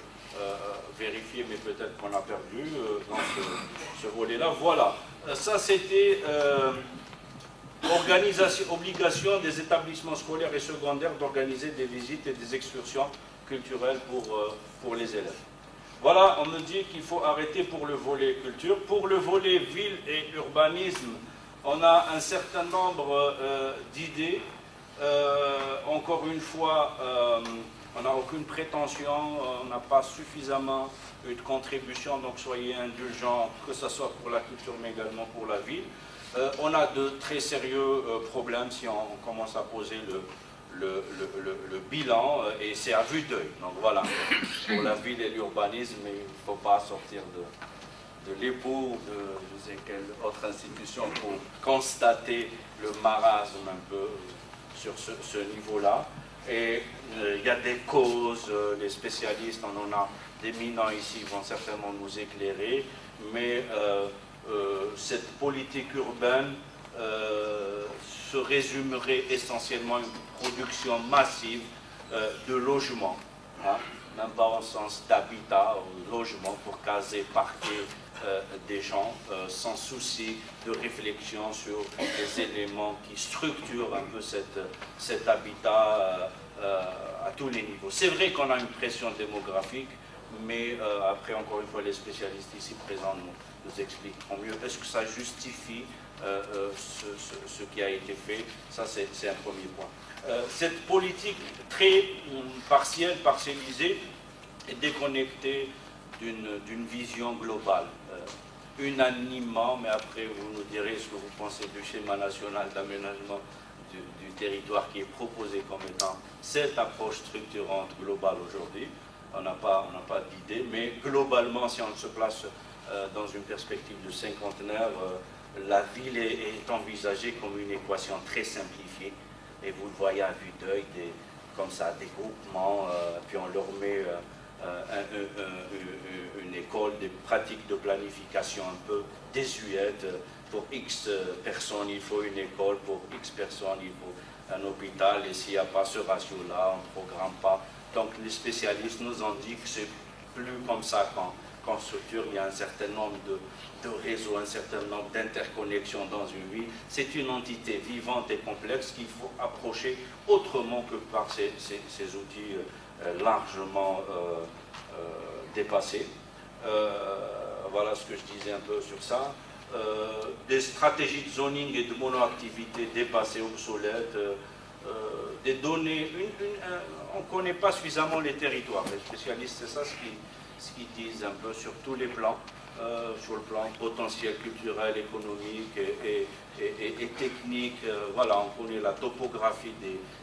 vérifier, mais peut-être qu'on a perdu dans ce volet-là. Voilà, ça c'était obligation des établissements scolaires et secondaires d'organiser des visites et des excursions culturelles pour les élèves. Voilà, on me dit qu'il faut arrêter pour le volet culture. Pour le volet ville et urbanisme, on a un certain nombre d'idées. Encore une fois, on n'a aucune prétention, on n'a pas suffisamment eu de contribution, donc soyez indulgents, que ce soit pour la culture, mais également pour la ville. On a de très sérieux problèmes si on commence à poser le bilan, et c'est à vue d'œil. Donc voilà, pour la ville et l'urbanisme, il ne faut pas sortir de l'époux, de je sais quelle autre institution pour constater le marasme un peu sur ce niveau-là. Et il y a des causes, les spécialistes, on en a d'éminents ici, vont certainement nous éclairer, mais cette politique urbaine se résumerait essentiellement à une production massive de logements, hein, même pas en sens d'habitat, logement pour caser, parquer des gens, sans souci de réflexion sur les éléments qui structurent un peu cet habitat à tous les niveaux. C'est vrai qu'on a une pression démographique, mais après, encore une fois, les spécialistes ici présents nous expliqueront mieux. Est-ce que ça justifie ce qui a été fait? Ça, c'est un premier point. Cette politique très partielle, parcellisée, est déconnectée d'une vision globale. Unanimement, mais après vous nous direz ce que vous pensez du schéma national d'aménagement du territoire qui est proposé comme étant cette approche structurante globale aujourd'hui. On n'a pas d'idée, mais globalement, si on se place dans une perspective de cinquantenaire, la ville est envisagée comme une équation très simplifiée, et vous le voyez à vue d'œil, comme ça, des groupements, puis on leur met une école, des pratiques de planification un peu désuètes. Pour X personnes, il faut une école, pour X personnes, il faut un hôpital, et s'il n'y a pas ce ratio-là, on ne programme pas. Donc les spécialistes nous ont dit que c'est plus comme ça qu'en structure, il y a un certain nombre de réseaux, un certain nombre d'interconnexions dans une ville. C'est une entité vivante et complexe qu'il faut approcher autrement que par ces outils largement dépassés. voilà ce que je disais un peu sur ça. Des stratégies de zoning et de monoactivité dépassées, obsolètes, des données, on ne connaît pas suffisamment les territoires. Les spécialistes, c'est ça ce qu'ils disent un peu sur tous les plans, sur le plan potentiel culturel, économique et technique. Voilà, on connaît la topographie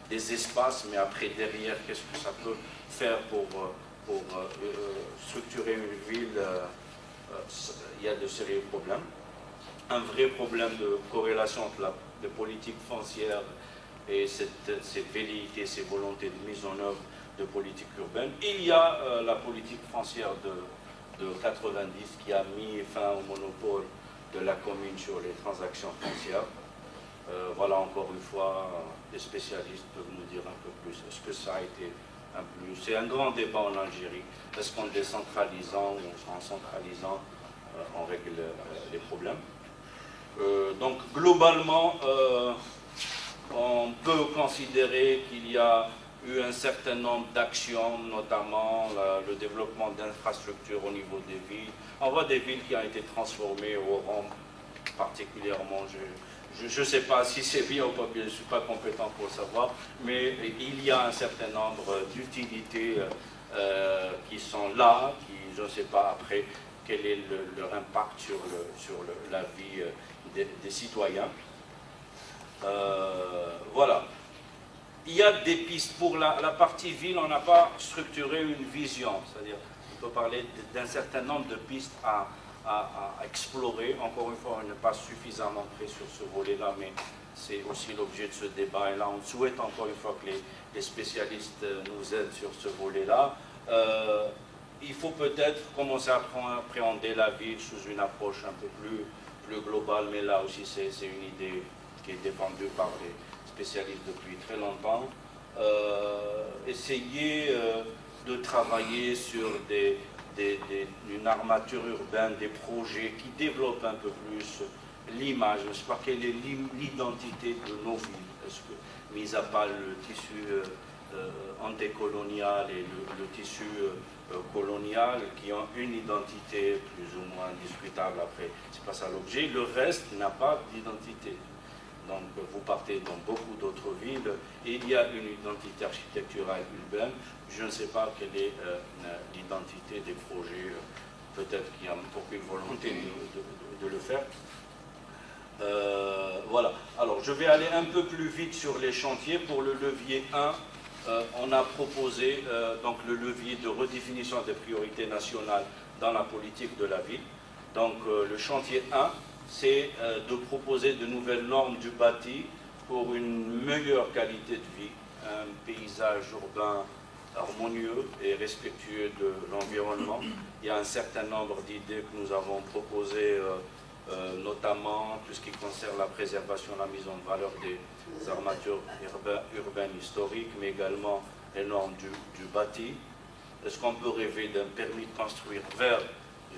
des espaces, mais après, derrière, qu'est-ce que ça peut faire pour structurer une ville, il y a de sérieux problèmes. Un vrai problème de corrélation entre la politique foncière et ces velléités, ces volontés de mise en œuvre de politique urbaine. Il y a la politique foncière de 90 qui a mis fin au monopole de la commune sur les transactions foncières. Voilà, encore une fois, les spécialistes peuvent nous dire un peu plus. Est-ce que ça a été un plus... C'est un grand débat en Algérie. Est-ce qu'en décentralisant ou en centralisant, on règle les problèmes? Donc, globalement, on peut considérer qu'il y a eu un certain nombre d'actions, notamment le développement d'infrastructures au niveau des villes. On voit des villes qui ont été transformées au rang particulièrement, je ne sais pas si c'est bien ou pas bien, je ne suis pas compétent pour le savoir, mais il y a un certain nombre d'utilités qui sont là, qui, je ne sais pas après quel est leur impact sur la vie des citoyens. Voilà. Il y a des pistes. Pour la partie ville, on n'a pas structuré une vision. C'est-à-dire, on peut parler d'un certain nombre de pistes à explorer. Encore une fois, on n'est pas suffisamment près sur ce volet-là, mais c'est aussi l'objet de ce débat. Et là, on souhaite encore une fois que les spécialistes nous aident sur ce volet-là. Il faut peut-être commencer à appréhender la ville sous une approche un peu plus globale, mais là aussi, c'est une idée qui est défendue par les spécialistes depuis très longtemps. Essayer de travailler sur une armature urbaine, des projets qui développent un peu plus l'image. Je ne sais pas quelle est l'identité de nos villes. Est-ce que, mis à part le tissu antécolonial et le tissu colonial, qui ont une identité plus ou moins discutable après, c'est pas ça l'objet, le reste n'a pas d'identité. Donc vous partez dans beaucoup d'autres villes et il y a une identité architecturale urbaine. Je ne sais pas quelle est l'identité des projets, peut-être qu'il y a aucune volonté de le faire. Voilà. Alors je vais aller un peu plus vite sur les chantiers. Pour le levier 1, on a proposé donc le levier de redéfinition des priorités nationales dans la politique de la ville. Donc le chantier 1, c'est de proposer de nouvelles normes du bâti pour une meilleure qualité de vie, un paysage urbain harmonieux et respectueux de l'environnement. Il y a un certain nombre d'idées que nous avons proposées, notamment tout ce qui concerne la préservation, la mise en valeur des armatures urbaines historiques, mais également les normes du bâti. Est-ce qu'on peut rêver d'un permis de construire vert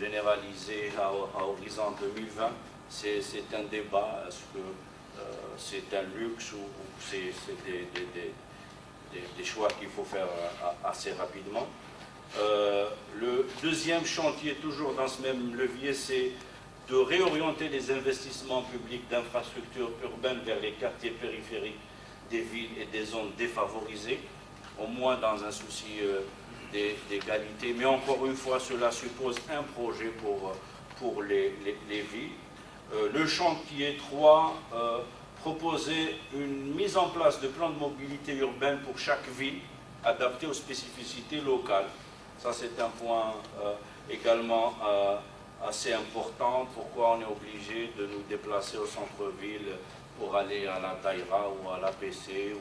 généralisé à horizon 2020? C'est un débat. Est-ce que c'est un luxe ou c'est des choix qu'il faut faire assez rapidement? Le deuxième chantier, toujours dans ce même levier, c'est de réorienter les investissements publics d'infrastructures urbaines vers les quartiers périphériques des villes et des zones défavorisées, au moins dans un souci d'égalité. Mais encore une fois, cela suppose un projet pour les villes. Le chantier 3, proposer une mise en place de plans de mobilité urbaine pour chaque ville, adapté aux spécificités locales. Ça, c'est un point également assez important. Pourquoi on est obligé de nous déplacer au centre-ville pour aller à la Daïra ou à l'APC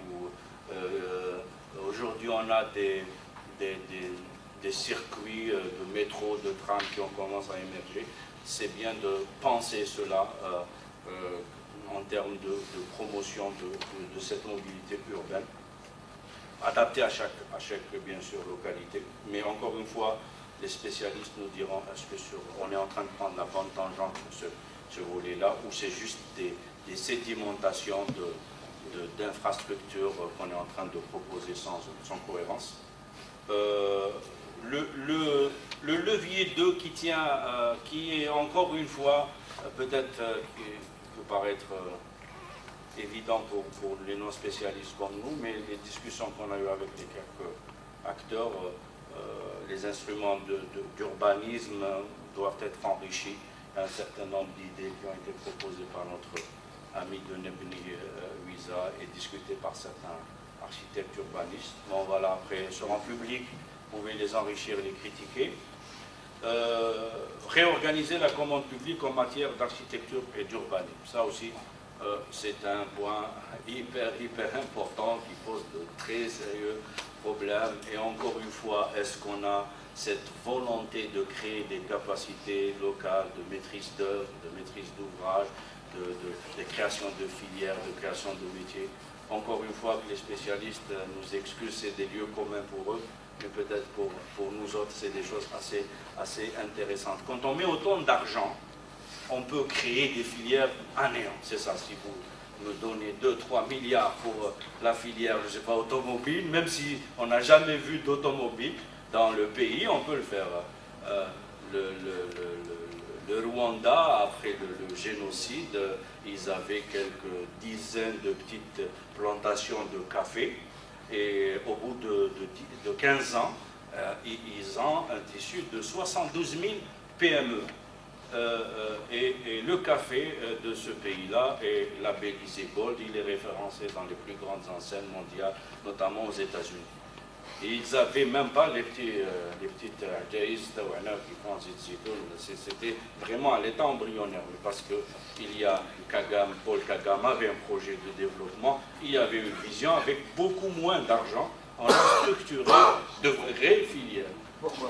aujourd'hui, on a des circuits de métro, de tram qui ont commencé à émerger. C'est bien de penser cela en termes de promotion de cette mobilité urbaine, adaptée à chaque, bien sûr, localité. Mais encore une fois, les spécialistes nous diront est-ce qu'on est en train de prendre la bonne tangente sur ce volet-là, ou c'est juste des sédimentations d'infrastructures qu'on est en train de proposer sans cohérence. le levier 2 qui tient, qui est encore une fois, peut-être qui peut paraître évident pour les non-spécialistes comme nous, mais les discussions qu'on a eues avec les quelques acteurs, les instruments d'urbanisme doivent être enrichis. Un certain nombre d'idées qui ont été proposées par notre ami de Nebni Wiza et discutées par certains architectes urbanistes. Bon voilà, après, seront en public, vous pouvez les enrichir, les critiquer. Réorganiser la commande publique en matière d'architecture et d'urbanisme. Ça aussi, c'est un point hyper important qui pose de très sérieux problèmes. Et encore une fois, est-ce qu'on a cette volonté de créer des capacités locales de maîtrise d'œuvre, de maîtrise d'ouvrage, de création de filières, de création de métiers? Encore une fois, que les spécialistes nous excusent, c'est des lieux communs pour eux, mais peut-être pour nous autres, c'est des choses assez intéressantes. Quand on met autant d'argent, on peut créer des filières à néant. C'est ça, si vous me donnez 2-3 milliards pour la filière, je ne sais pas, automobile, même si on n'a jamais vu d'automobile dans le pays, on peut le faire. Le Rwanda, après le génocide, ils avaient quelques dizaines de petites plantations de café, et au bout de 15 ans, ils ont un tissu de 72 000 PME. Et le café de ce pays-là est labellisé Gold, il est référencé dans les plus grandes enseignes mondiales, notamment aux États-Unis. Et ils n'avaient même pas les petites jaïs qui font c'était vraiment à l'état embryonnaire, parce qu'il y a Paul Kagame avait un projet de développement, il y avait une vision avec beaucoup moins d'argent, on a structuré de vraies filières.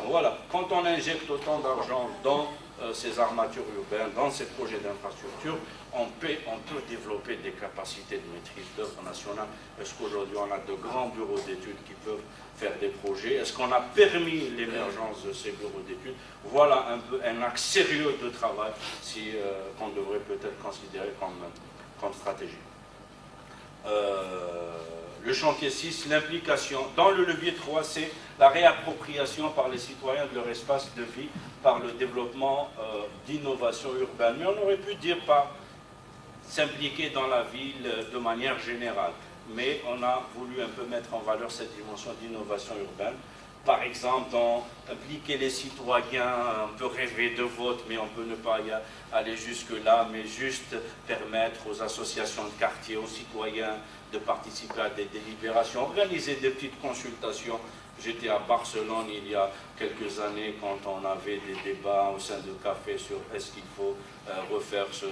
Voilà, quand on injecte autant d'argent dans ces armatures urbaines, dans ces projets d'infrastructure, on peut développer des capacités de maîtrise d'œuvre nationale. Est-ce qu'aujourd'hui on a de grands bureaux d'études qui peuvent faire des projets? Est-ce qu'on a permis l'émergence de ces bureaux d'études? Voilà un peu un axe sérieux de travail qu'on devrait peut-être considérer comme stratégie. Le chantier 6, l'implication. Dans le levier 3, c'est la réappropriation par les citoyens de leur espace de vie par le développement d'innovation urbaine. Mais on aurait pu dire par s'impliquer dans la ville de manière générale. Mais on a voulu un peu mettre en valeur cette dimension d'innovation urbaine. Par exemple, impliquer les citoyens, on peut rêver de vote, mais on peut ne pas y aller jusque-là, mais juste permettre aux associations de quartier, aux citoyens de participer à des délibérations, organiser des petites consultations. J'étais à Barcelone il y a quelques années quand on avait des débats au sein de café sur est-ce qu'il faut refaire ce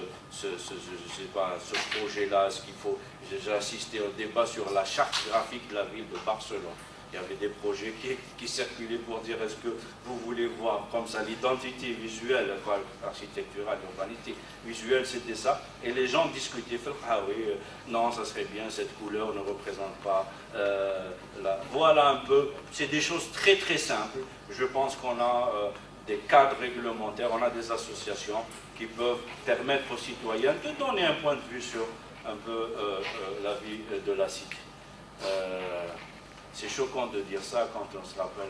projet-là, est-ce qu'il faut... J'ai assisté au débat sur la charte graphique de la ville de Barcelone. Il y avait des projets qui circulaient pour dire est-ce que vous voulez voir comme ça l'identité visuelle, architecturale, l'urbanité visuelle, c'était ça. Et les gens discutaient, ah oui, non, ça serait bien, cette couleur ne représente pas Voilà un peu, c'est des choses très très simples. Je pense qu'on a des cadres réglementaires, on a des associations qui peuvent permettre aux citoyens de donner un point de vue sur un peu la vie de la cité. C'est choquant de dire ça quand on se rappelle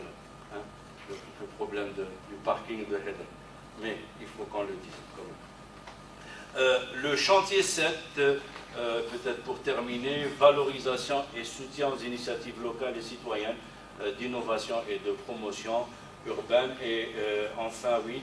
le problème du parking de Hedda. Mais il faut qu'on le dise quand même. Le chantier 7, peut-être pour terminer, valorisation et soutien aux initiatives locales et citoyennes d'innovation et de promotion urbaine. Et enfin 8,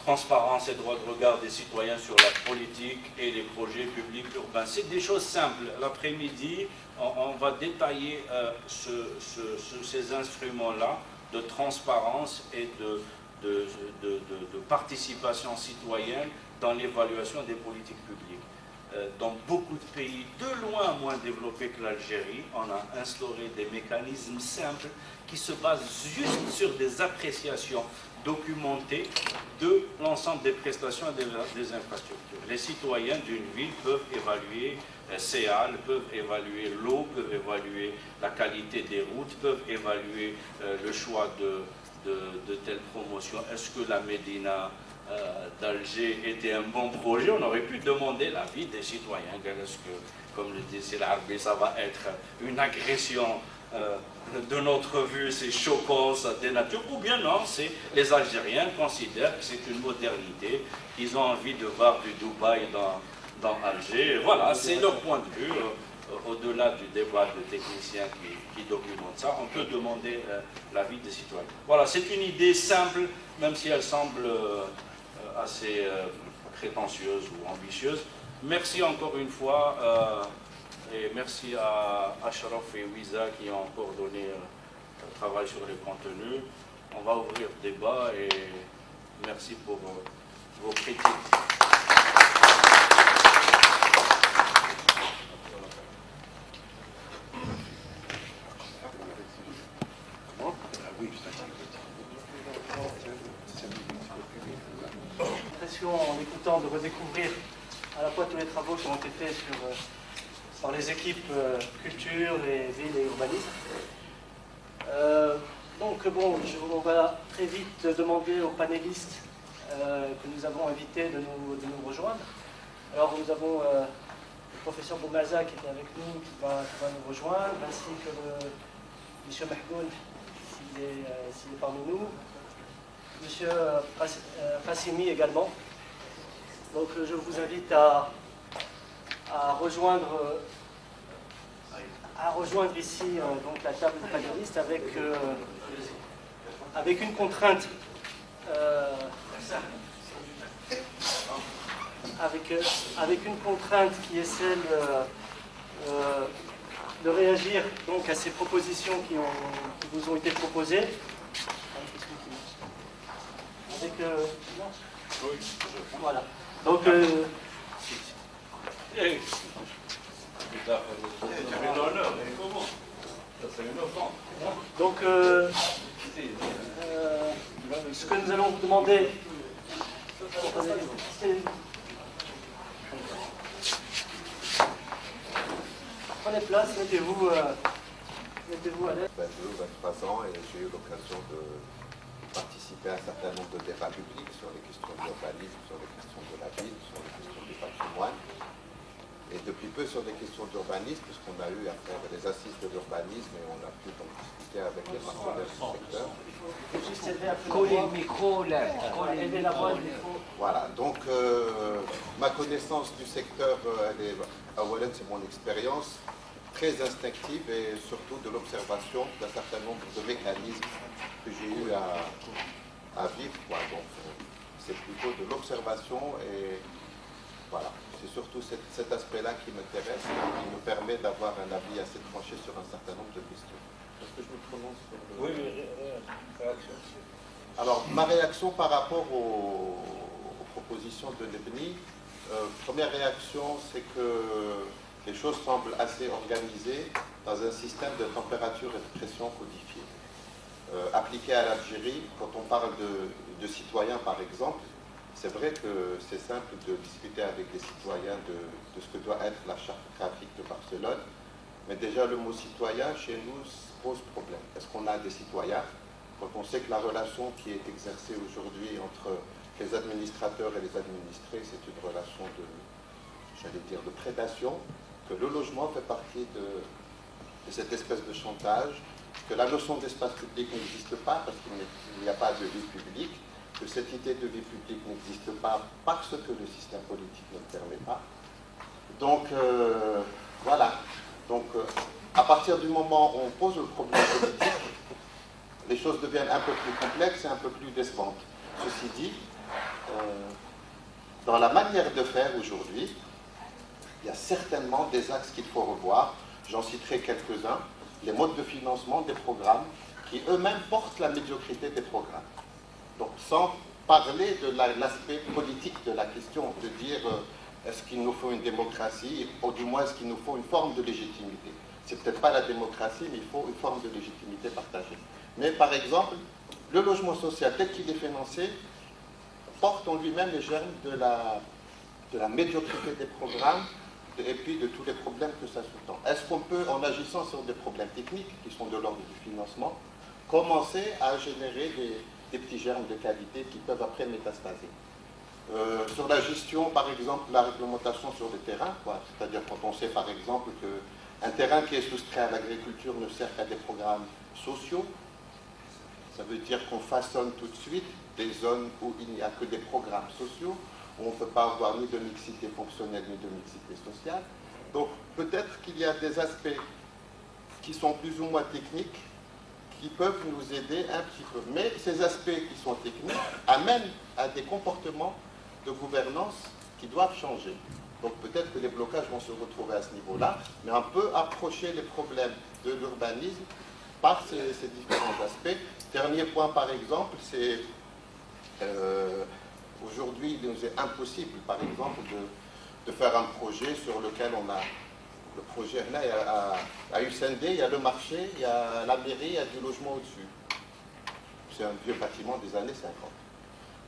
transparence et droit de regard des citoyens sur la politique et les projets publics urbains. C'est des choses simples. L'après-midi, on va détailler ces instruments-là de transparence et de participation citoyenne dans l'évaluation des politiques publiques. Dans beaucoup de pays de loin moins développés que l'Algérie, on a instauré des mécanismes simples qui se basent juste sur des appréciations documentées de l'ensemble des prestations et des infrastructures. Les citoyens d'une ville peuvent évaluer CEAL, peuvent évaluer l'eau, peuvent évaluer la qualité des routes, peuvent évaluer le choix de telle promotion. Est-ce que la Médina d'Alger était un bon projet? On aurait pu demander l'avis des citoyens. Est-ce que, comme le disait l'Arabie, ça va être une agression de notre vue, c'est choquant, ça dénature, ou bien non, c'est les Algériens considèrent que c'est une modernité, ils ont envie de voir du Dubaï dans Alger. Voilà, c'est leur point de vue. Au-delà du débat de techniciens qui documentent ça, on peut demander l'avis des citoyens. Voilà, c'est une idée simple, même si elle semble assez prétentieuse ou ambitieuse. Merci encore une fois. Et merci à Ashraf et Wiza qui ont coordonné le travail sur les contenus. On va ouvrir le débat et merci pour vos critiques. En écoutant de redécouvrir à la fois tous les travaux qui ont été faits par les équipes culture et ville et urbanisme. Donc bon, on va très vite demander aux panélistes que nous avons invités de nous rejoindre. Alors nous avons le professeur Boumaza qui est avec nous, qui va nous rejoindre, ainsi que M. Mahgoul, s'il est parmi nous, M. Fassimi également. Donc je vous invite à rejoindre ici donc la table de panélistes avec une contrainte avec une contrainte qui est celle de réagir donc à ces propositions qui vous ont été proposées. Voilà. Donc, ce que nous allons vous demander, prenez place, mettez-vous à l'aise. 22, 23 ans, et j'ai eu l'occasion de participer à un certain nombre de débats publics sur les questions de l'urbanisme, sur les questions de la ville, sur les questions du patrimoine, et depuis peu sur les questions d'urbanisme, puisqu'on a eu à faire les assises de l'urbanisme et on a pu donc discuter avec les partenaires du secteur. Voilà, donc ma connaissance du secteur, c'est mon expérience très instinctive et surtout de l'observation d'un certain nombre de mécanismes que j'ai eu à vivre. Donc c'est plutôt de l'observation et voilà, c'est surtout cet aspect-là qui m'intéresse et qui me permet d'avoir un avis assez tranché sur un certain nombre de questions. Est-ce que je me prononce sur le... Oui, réaction. Alors, ma réaction par rapport aux propositions de Nebni, première réaction, c'est que les choses semblent assez organisées dans un système de température et de pression codifié. Appliqué à l'Algérie, quand on parle de citoyens par exemple, c'est vrai que c'est simple de discuter avec les citoyens de ce que doit être la charte graphique de Barcelone, mais déjà le mot citoyen chez nous pose problème. Est-ce qu'on a des citoyens? Quand on sait que la relation qui est exercée aujourd'hui entre les administrateurs et les administrés, c'est une relation de prédation, que le logement fait partie de cette espèce de chantage, que la notion d'espace public n'existe pas parce qu'il n'y a pas de vie publique, que cette idée de vie publique n'existe pas parce que le système politique ne le permet pas. Donc, voilà. Donc, à partir du moment où on pose le problème politique, les choses deviennent un peu plus complexes et un peu plus décevantes. Ceci dit, dans la manière de faire aujourd'hui, il y a certainement des axes qu'il faut revoir. J'en citerai quelques-uns. Les modes de financement des programmes qui eux-mêmes portent la médiocrité des programmes. Donc sans parler de l'aspect politique de la question, de dire est-ce qu'il nous faut une démocratie, ou du moins est-ce qu'il nous faut une forme de légitimité. C'est peut-être pas la démocratie, mais il faut une forme de légitimité partagée. Mais par exemple, le logement social tel qu'il est financé porte en lui-même les germes de la médiocrité des programmes et puis de tous les problèmes que ça sous-tend. Est-ce qu'on peut, en agissant sur des problèmes techniques qui sont de l'ordre du financement, commencer à générer des petits germes de qualité qui peuvent après métastaser? Sur la gestion, par exemple, la réglementation sur le terrain, c'est-à-dire quand on sait par exemple que Un terrain qui est soustrait à l'agriculture ne sert qu'à des programmes sociaux. Ça veut dire qu'on façonne tout de suite des zones où il n'y a que des programmes sociaux, où on ne peut pas avoir ni de mixité fonctionnelle ni de mixité sociale. Donc peut-être qu'il y a des aspects qui sont plus ou moins techniques qui peuvent nous aider un petit peu. Mais ces aspects qui sont techniques amènent à des comportements de gouvernance qui doivent changer. Donc peut-être que les blocages vont se retrouver à ce niveau-là, mais on peut approcher les problèmes de l'urbanisme par ces différents aspects. Dernier point par exemple, c'est aujourd'hui il nous est impossible par exemple de faire un projet sur lequel on a le projet là, à USND, il y a le marché, il y a la mairie, il y a du logement au-dessus. C'est un vieux bâtiment des années 50.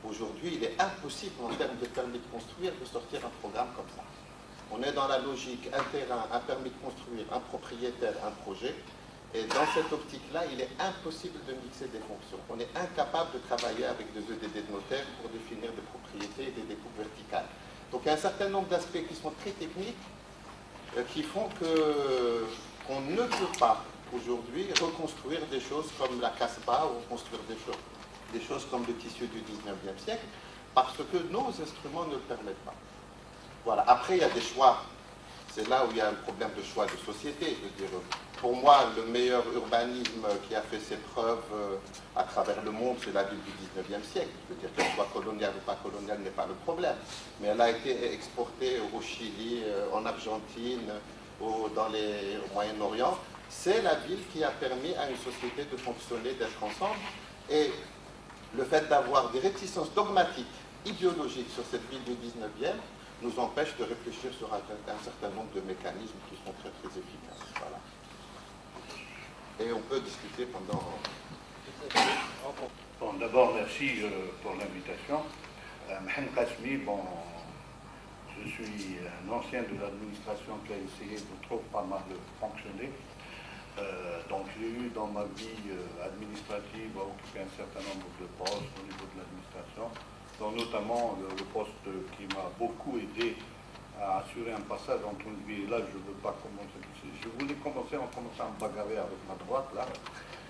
Aujourd'hui, il est impossible en termes de permis de construire de sortir un programme comme ça. On est dans la logique, un terrain, un permis de construire, un propriétaire, un projet. Et dans cette optique-là, il est impossible de mixer des fonctions. On est incapable de travailler avec des EDD de notaire pour définir des propriétés et des découpes verticales. Donc il y a un certain nombre d'aspects qui sont très techniques qui font qu'on ne peut pas aujourd'hui reconstruire des choses comme la Casbah ou reconstruire des choses comme le tissu du 19e siècle parce que nos instruments ne le permettent pas. Voilà. Après, il y a des choix. C'est là où il y a un problème de choix de société. Je veux dire, pour moi, le meilleur urbanisme qui a fait ses preuves à travers le monde, c'est la ville du 19e siècle. Je veux dire qu'elle soit coloniale ou pas coloniale n'est pas le problème. Mais elle a été exportée au Chili, en Argentine, au Moyen-Orient. C'est la ville qui a permis à une société de fonctionner, d'être ensemble. Et le fait d'avoir des réticences dogmatiques, idéologiques sur cette ville du 19e, nous empêche de réfléchir sur un certain nombre de mécanismes qui sont très très efficaces. Voilà. Et on peut discuter pendant... Bon, d'abord, merci pour l'invitation. Mohamed Kasmi, bon, je suis un ancien de l'administration qui a essayé de trop pas mal de fonctionner. Donc j'ai eu dans ma vie administrative à occuper un certain nombre de postes au niveau de l'administration, dont notamment le poste qui m'a beaucoup aidé à assurer un passage entre une vie et là, je ne veux pas commencer. Je voulais commencer en commençant à me bagarrer avec ma droite, là,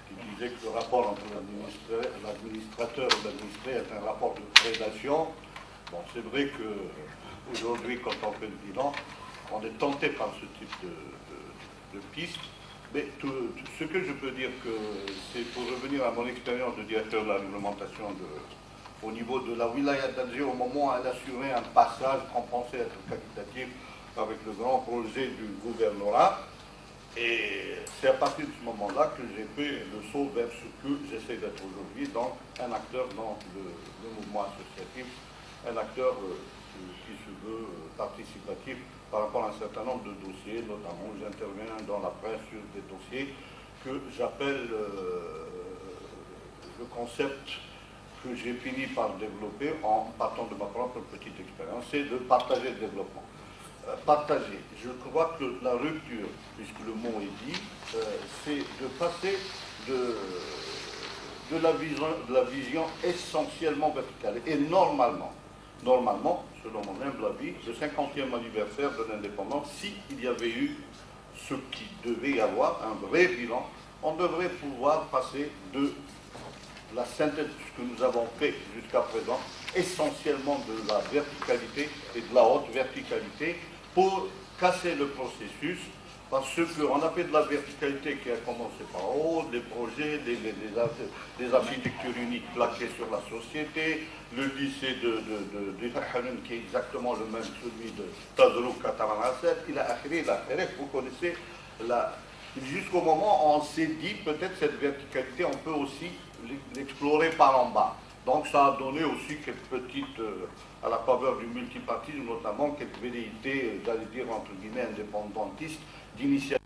qui disait que le rapport entre l'administrateur et l'administré est un rapport de prédation. Bon, c'est vrai qu'aujourd'hui, quand on fait le bilan, on est tenté par ce type de piste. Mais ce que je peux dire, c'est pour revenir à mon expérience de directeur de la réglementation au niveau de la wilaya d'Alger, au moment où elle assurait un passage qu'on pensait être qualitatif avec le grand projet du gouvernorat. Et c'est à partir de ce moment-là que j'ai fait le saut vers ce que j'essaie d'être aujourd'hui, donc un acteur dans le mouvement associatif, un acteur qui se veut participatif par rapport à un certain nombre de dossiers, notamment j'interviens dans la presse sur des dossiers que j'appelle le concept que j'ai fini par développer en partant de ma propre petite expérience, c'est de partager le développement. Partager, je crois que la rupture, puisque le mot est dit, c'est de passer de la vision essentiellement verticale. Et normalement, selon mon humble avis, le 50e anniversaire de l'indépendance, s'il y avait eu ce qui devait y avoir, un vrai bilan, on devrait pouvoir passer de la synthèse de ce que nous avons fait jusqu'à présent, essentiellement de la verticalité et de la haute verticalité, pour casser le processus, parce qu'on a fait de la verticalité qui a commencé par haut, des projets, des architectures uniques plaquées sur la société, le lycée de Harun qui est exactement le même que celui de Tadrouk à Tamanrasset, vous connaissez, jusqu'au moment où on s'est dit peut-être cette verticalité, on peut aussi l'explorer par en bas. Donc ça a donné aussi quelques petites, à la faveur du multipartisme notamment, quelques velléités, j'allais dire entre guillemets indépendantistes, d'initiative